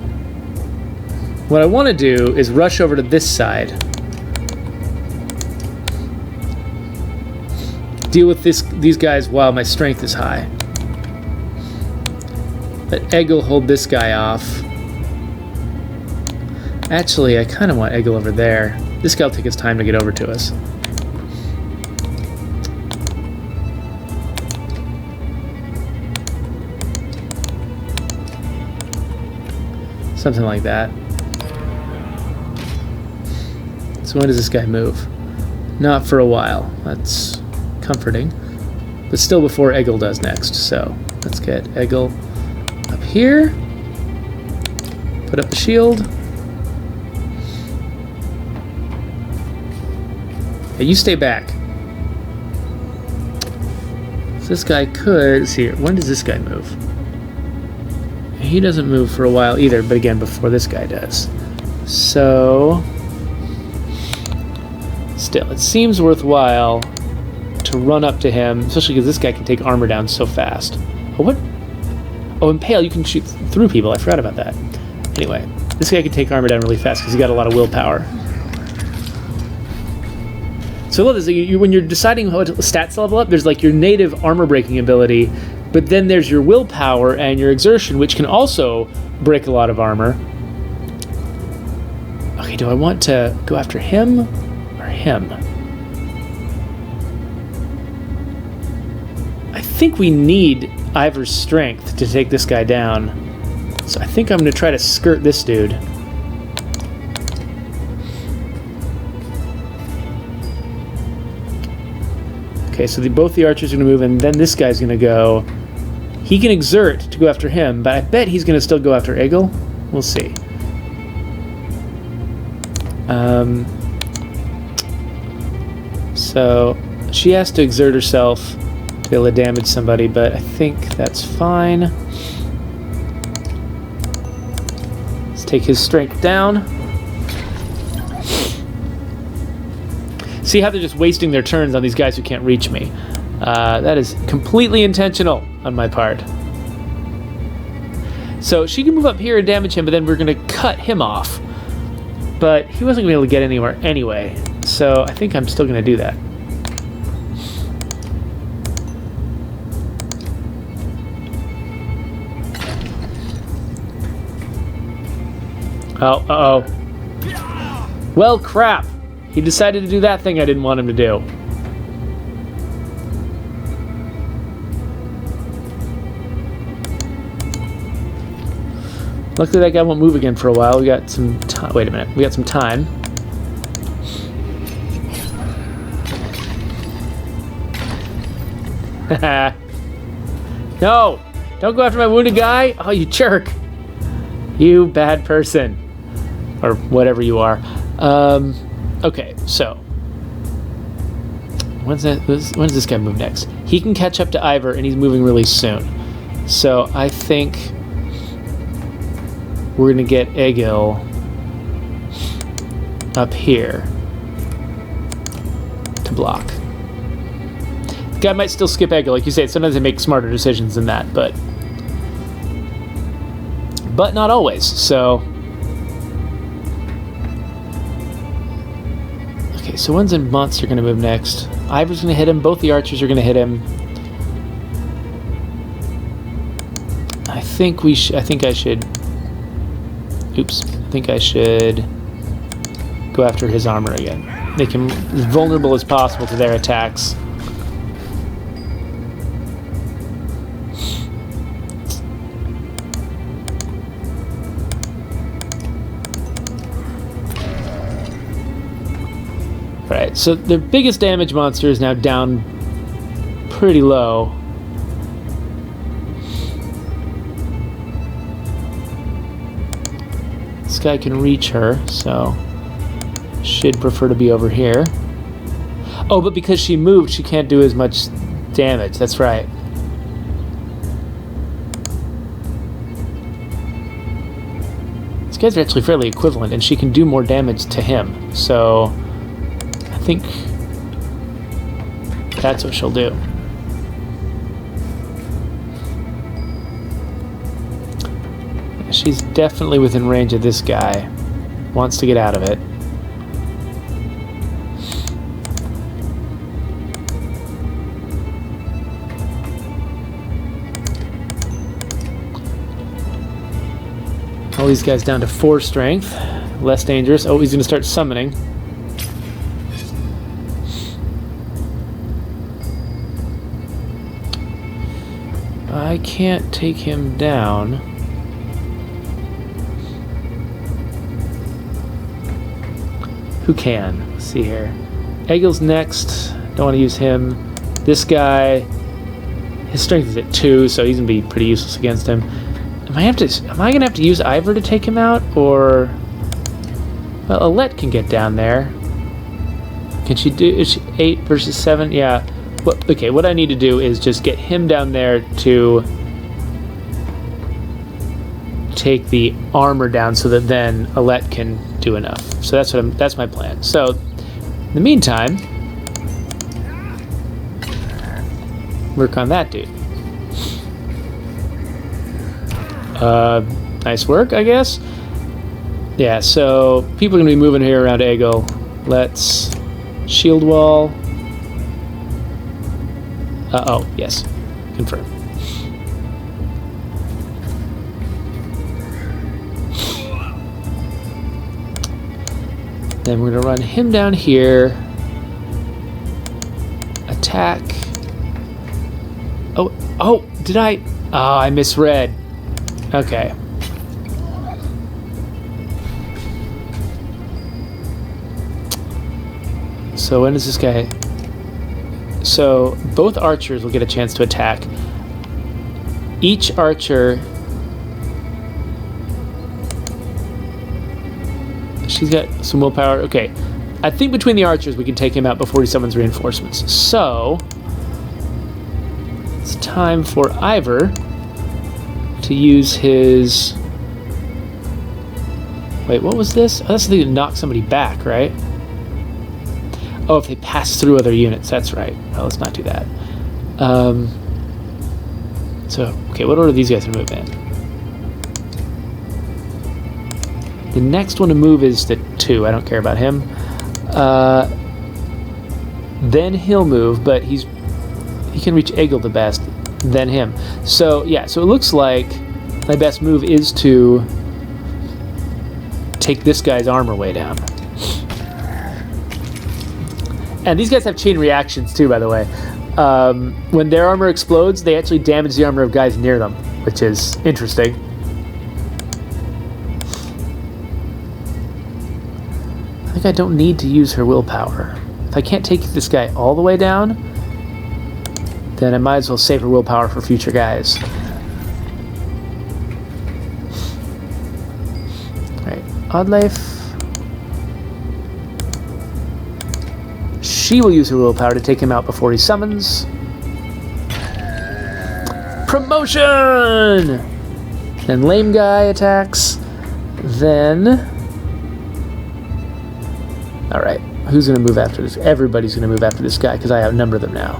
what I want to do is rush over to this side. Deal with these guys while my strength is high. Let Egil hold this guy off. Actually, I kind of want Egil over there. This guy will take his time to get over to us. Something like that. So when does this guy move? Not for a while. That's comforting. But still before Egil does next. So let's get Egil up here. Put up the shield. Hey, you stay back. So this guy could... Let's see here. When does this guy move? He doesn't move for a while either, but again, before this guy does. So... Still, it seems worthwhile to run up to him, especially because this guy can take armor down so fast. Oh, what? Oh, Impale, you can shoot through people. I forgot about that. Anyway, this guy can take armor down really fast because he's got a lot of willpower. So look, when you're deciding how to stats level up, there's like your native armor breaking ability, but then there's your willpower and your exertion, which can also break a lot of armor. Okay, do I want to go after him or him? I think we need Ivor's strength to take this guy down. So I think I'm going to try to skirt this dude. Okay, so both the archers are going to move, and then this guy's going to go. He can exert to go after him, but I bet he's going to still go after Egil. We'll see. So she has to exert herself to be able to damage somebody, but I think that's fine. Let's take his strength down. See how they're just wasting their turns on these guys who can't reach me. That is completely intentional on my part. So she can move up here and damage him, but then we're going to cut him off. But he wasn't going to be able to get anywhere anyway, so I think I'm still going to do that. Oh, uh-oh. Well, crap. He decided to do that thing I didn't want him to do. Luckily that guy won't move again for a while. We got some time. Wait a minute. We got some time. No! Don't go after my wounded guy! Oh, you jerk! You bad person. Or whatever you are. Okay, so when does this guy move next? He can catch up to Ivor, and he's moving really soon. So I think we're going to get Egil up here to block. The guy might still skip Egil, like you say. Sometimes they make smarter decisions than that, but not always. So. Okay, so when's a monster going to move next? Ivor's going to hit him. Both the archers are going to hit him. I think I should. Oops. I think I should go after his armor again. Make him as vulnerable as possible to their attacks. Right, so the biggest damage monster is now down pretty low. This guy can reach her, so should prefer to be over here. Oh, but because she moved, she can't do as much damage. That's right. guys are actually fairly equivalent, and she can do more damage to him. So I think that's what she'll do. She's definitely within range of this guy. Wants to get out of it. All these guys down to 4 strength. Less dangerous. Oh, he's going to start summoning. I can't take him down. Who can? Let's see here. Egil's next. Don't want to use him. This guy, his strength is at 2, so he's going to be pretty useless against him. Am I going to have to use Ivor to take him out, or... Well, Alette can get down there. Can she do... Is she 8 versus 7? Yeah. Well, okay, what I need to do is just get him down there to take the armor down so that then Alette can do enough. So that's my plan. So, in the meantime, work on that dude. Nice work, I guess. Yeah, so people are going to be moving here around Egil. Let's shield wall. Oh, yes. Confirm. Then we're going to run him down here. Attack. Oh, did I? Oh, I misread. Okay. So when is this guy? So both archers will get a chance to attack. Each archer... She's got some willpower. Okay. I think between the archers we can take him out before he summons reinforcements. So... it's time for Ivor to use his... Wait, what was this? Oh, that's the thing that knocks somebody back, right? Oh, if they pass through other units, that's right. Well, let's not do that. So, okay, what order are these guys to move in? The next one to move is the 2. I don't care about him. Then he'll move, but he can reach Egil the best, then him. So, yeah, so it looks like my best move is to take this guy's armor way down. And these guys have chain reactions too, by the way. When their armor explodes, they actually damage the armor of guys near them, which is interesting. I think I don't need to use her willpower. If I can't take this guy all the way down, then I might as well save her willpower for future guys. Alright, Oddlife. She will use her willpower to take him out before he summons. Promotion! Then lame guy attacks. Then... Alright, who's going to move after this? Everybody's going to move after this guy because I outnumber them now.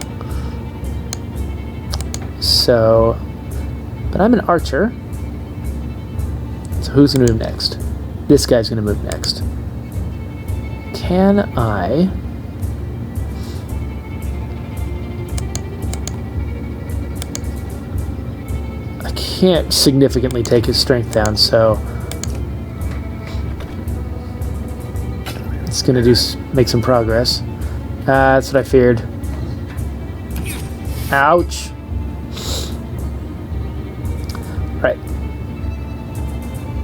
So... But I'm an archer. So who's going to move next? This guy's going to move next. Can I... can't significantly take his strength down, so it's gonna make some progress. That's what I feared. Ouch. Right.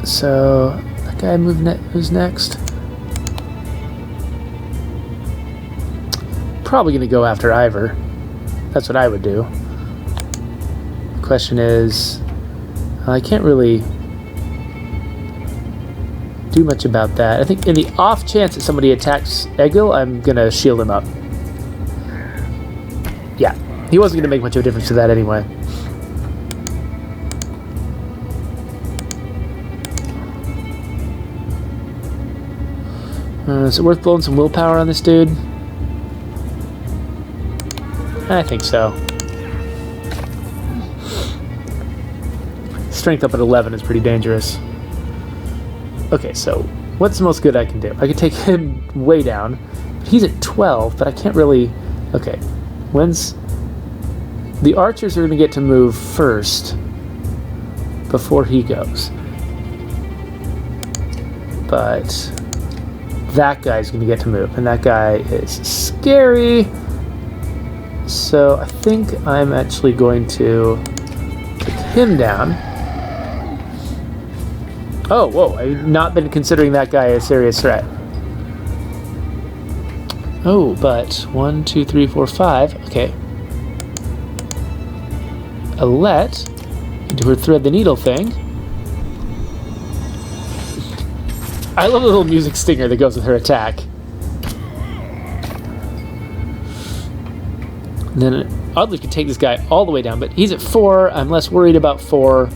So that guy who's next? Probably gonna go after Ivor. That's what I would do. The question is, I can't really do much about that. I think in the off chance that somebody attacks Egil, I'm going to shield him up. Yeah, he wasn't going to make much of a difference to that anyway. Is it worth blowing some willpower on this dude? I think so. Strength up at 11 is pretty dangerous. Okay, so what's the most good I can do? I can take him way down. He's at 12, but I can't really... Okay, when's... The archers are going to get to move first before he goes. But that guy's going to get to move, and that guy is scary. So I think I'm actually going to take him down. Oh, whoa, I've not been considering that guy a serious threat. Oh, but 1, 2, 3, 4, 5. Okay. Alette, do her thread the needle thing. I love the little music stinger that goes with her attack. And then oddly could take this guy all the way down, but he's at 4. I'm less worried about 4.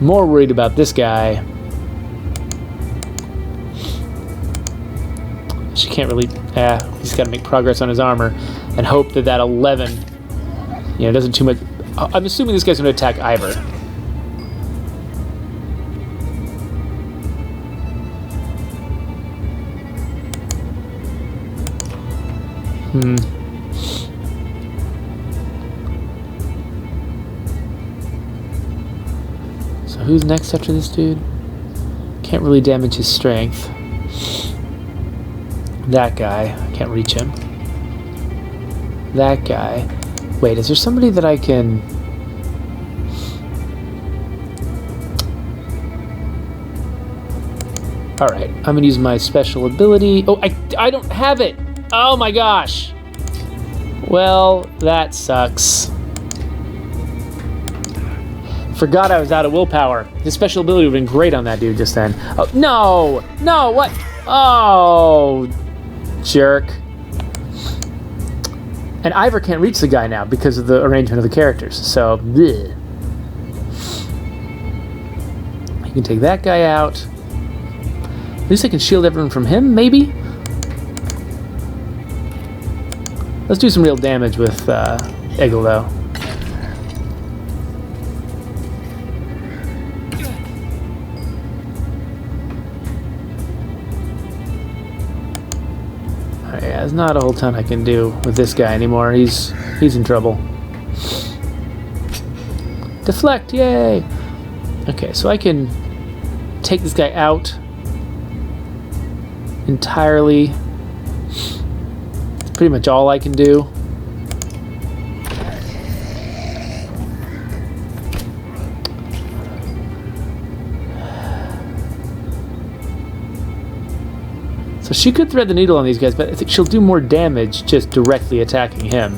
More worried about this guy. She can't really... he's got to make progress on his armor and hope that that 11, you know, doesn't too much... I'm assuming this guy's going to attack Ivor. So who's next after this dude? Can't really damage his strength. That guy, I can't reach him. That guy. Wait, is there somebody that I can... Alright, I'm going to use my special ability. Oh, I don't have it! Oh my gosh! Well, that sucks. Forgot I was out of willpower. His special ability would have been great on that dude just then. Oh, no! No, what? Oh, jerk. And Ivor can't reach the guy now because of the arrangement of the characters, so... bleh. You can take that guy out. At least I can shield everyone from him, maybe? Let's do some real damage with Eggle, though. Alright, yeah, there's not a whole ton I can do with this guy anymore. He's in trouble. Deflect, yay! Okay, so I can take this guy out entirely. It's pretty much all I can do. So she could thread the needle on these guys, but I think she'll do more damage just directly attacking him.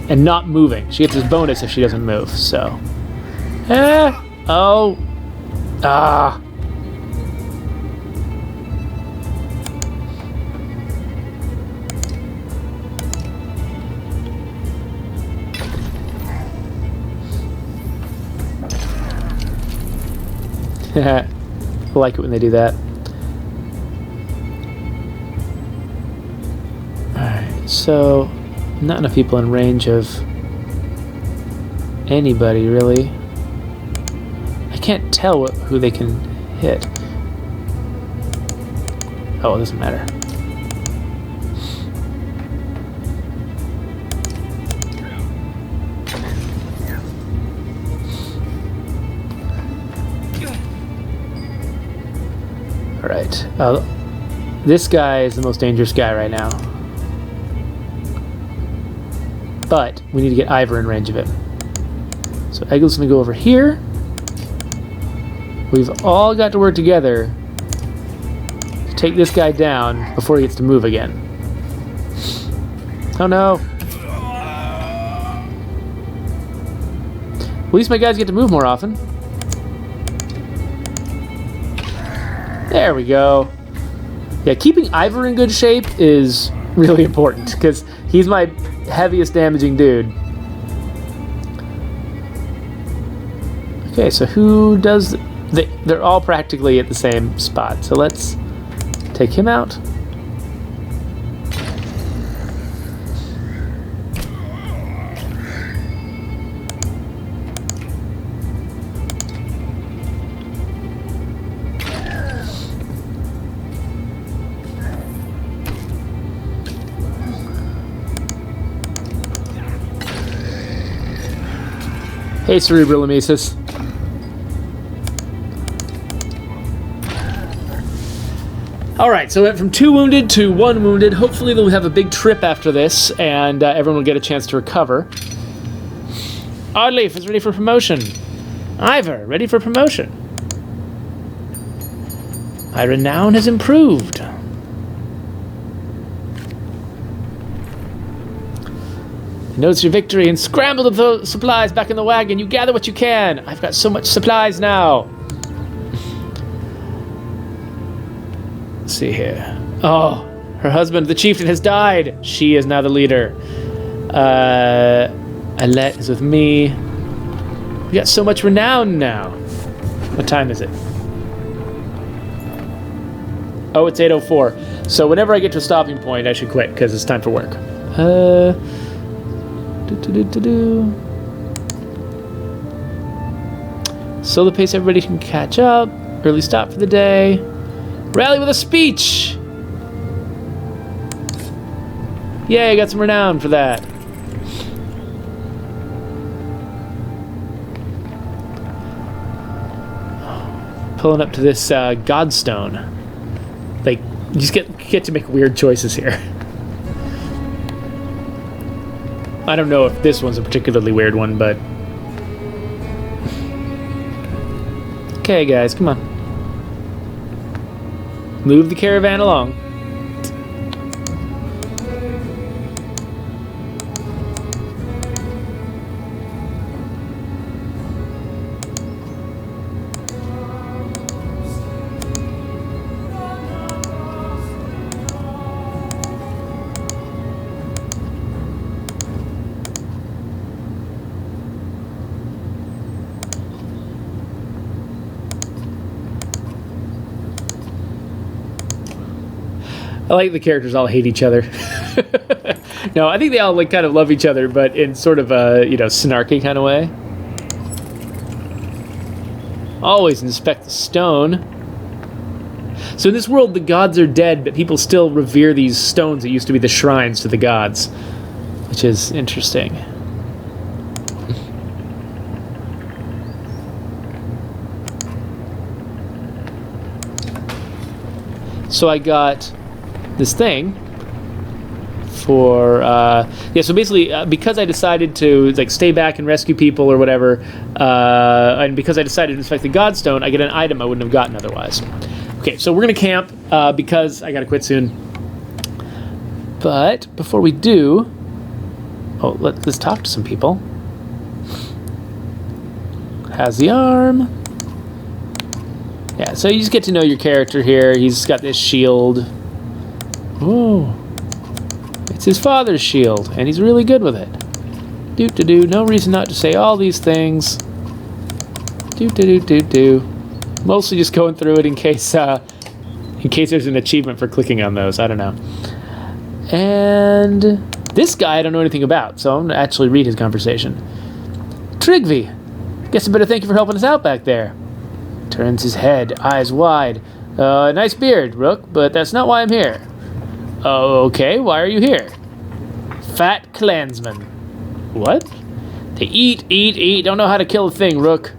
And not moving. She gets this bonus if she doesn't move, so... Oh! Ah! I like it when they do that. Alright, so not enough people in range of anybody, really. I can't tell who they can hit. Oh, it doesn't matter. Alright, this guy is the most dangerous guy right now. But we need to get Ivor in range of him. So Eggle's gonna go over here. We've all got to work together to take this guy down before he gets to move again. Oh no. At least my guys get to move more often. There we go. Yeah, keeping Ivor in good shape is really important because he's my heaviest damaging dude. Okay, so who does... They're all practically at the same spot, so let's Take him out. Hey, Cerebral Emesis. Alright, so it went from 2 wounded to 1 wounded. Hopefully they'll have a big trip after this, and everyone will get a chance to recover. Oddleaf is ready for promotion. Ivor, ready for promotion. My renown has improved. Notice your victory and scramble to throw supplies back in the wagon. You gather what you can. I've got so much supplies now. Let's see here. Oh, her husband, the chieftain, has died. She is now the leader. Alette is with me. We got so much renown now. What time is it? Oh, it's 8:04. So whenever I get to a stopping point, I should quit because it's time for work. Slow the pace, everybody can catch up. Early stop for the day. Rally with a speech! Yay, I got some renown for that. Pulling up to this Godstone. Like, you just get to make weird choices here. I don't know if this one's a particularly weird one, but... Okay, guys, come on. Move the caravan along. I like the characters all hate each other. No, I think they all like kind of love each other, but in sort of a, snarky kind of way. Always inspect the stone. So in this world, the gods are dead, but people still revere these stones that used to be the shrines to the gods, which is interesting. So I got this thing for so basically because I decided to stay back and rescue people or whatever, and because I decided to inspect the Godstone, I get an item I wouldn't have gotten otherwise. Okay, so we're gonna camp because I gotta quit soon. But before we do, let's talk to some people. How's the arm? Yeah, so you just get to know your character here. He's got this shield. Oh, it's his father's shield, and he's really good with it. Do-do-do, no reason not to say all these things. Do-do-do-do-do. Mostly just going through it in case there's an achievement for clicking on those. I don't know. And this guy I don't know anything about, so I'm going to actually read his conversation. Trigvi, guess I better thank you for helping us out back there. Turns his head, eyes wide. Nice beard, Rook, but that's not why I'm here. Okay, why are you here? Fat clansmen. What? They eat, don't know how to kill a thing, Rook.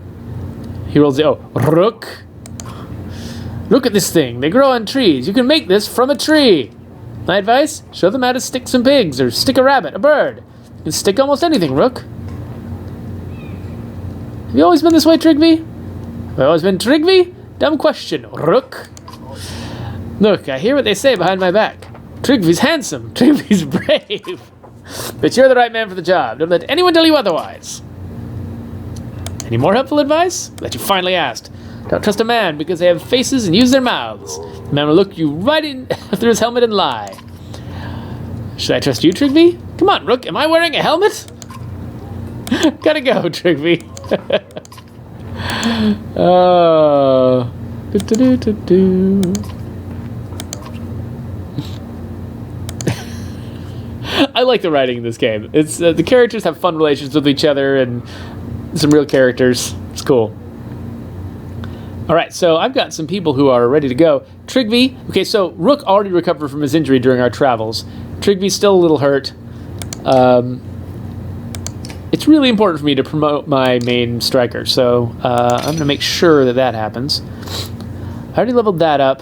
He rolls the Rook? Look at this thing, they grow on trees. You can make this from a tree. My advice? Show them how to stick some pigs, or stick a rabbit, a bird. You can stick almost anything, Rook. Have you always been this way, Trigvi? Have I always been Trigvi? Dumb question, Rook. Look, I hear what they say behind my back. Trigvi's handsome, Trigvi's brave. But you're the right man for the job. Don't let anyone tell you otherwise. Any more helpful advice? That you finally asked. Don't trust a man because they have faces and use their mouths. The man will look you right in through his helmet and lie. Should I trust you, Trigvi? Come on, Rook, am I wearing a helmet? Gotta go, Trigvi. Oh. like the writing in this game. It's the characters have fun relations with each other and some real characters. It's cool. All right, so I've got some people who are ready to go. Trigby. Okay, so Rook already recovered from his injury during our travels. Trigby's still a little hurt. It's really important for me to promote my main striker, so I'm going to make sure that that happens. I already leveled that up.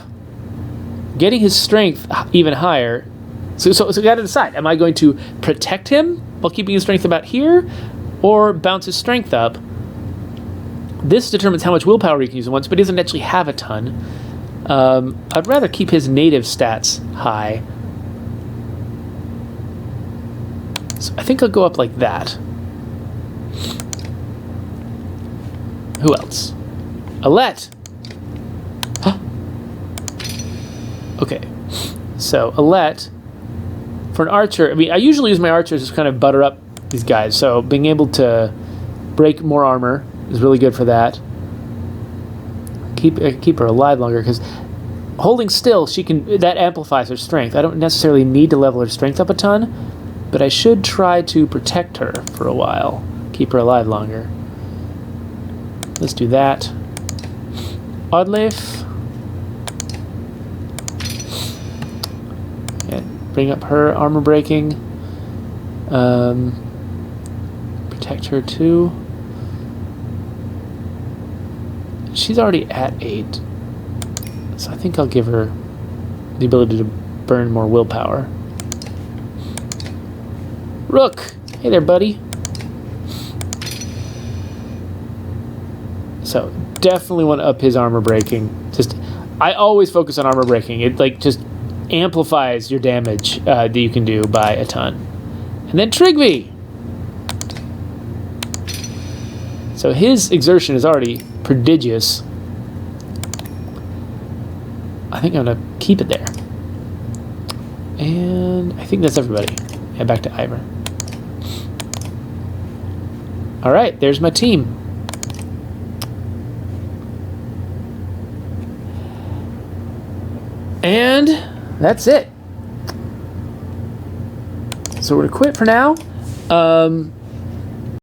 Getting his strength even higher. So I got to decide. Am I going to protect him while keeping his strength about here, or bounce his strength up? This determines how much willpower he can use at once, but he doesn't actually have a ton. I'd rather keep his native stats high. So I think I'll go up like that. Who else? Alette! Huh. Okay. So, Alette, for an archer, I mean, I usually use my archers to kind of butter up these guys, so being able to break more armor is really good for that. Keep her alive longer, because holding still, that amplifies her strength. I don't necessarily need to level her strength up a ton, but I should try to protect her for a while. Keep her alive longer. Let's do that. Oddleif. Yeah, bring up her armor breaking. Protect her too. She's already at 8. So I think I'll give her the ability to burn more willpower. Rook! Hey there, buddy. So, definitely want to up his armor breaking. I always focus on armor breaking. It, just amplifies your damage that you can do by a ton. And then Trigby! So, his exertion is already prodigious. I think I'm going to keep it there. And I think that's everybody. Head back to Ivor. Alright, there's my team. And that's it. So we're going to quit for now.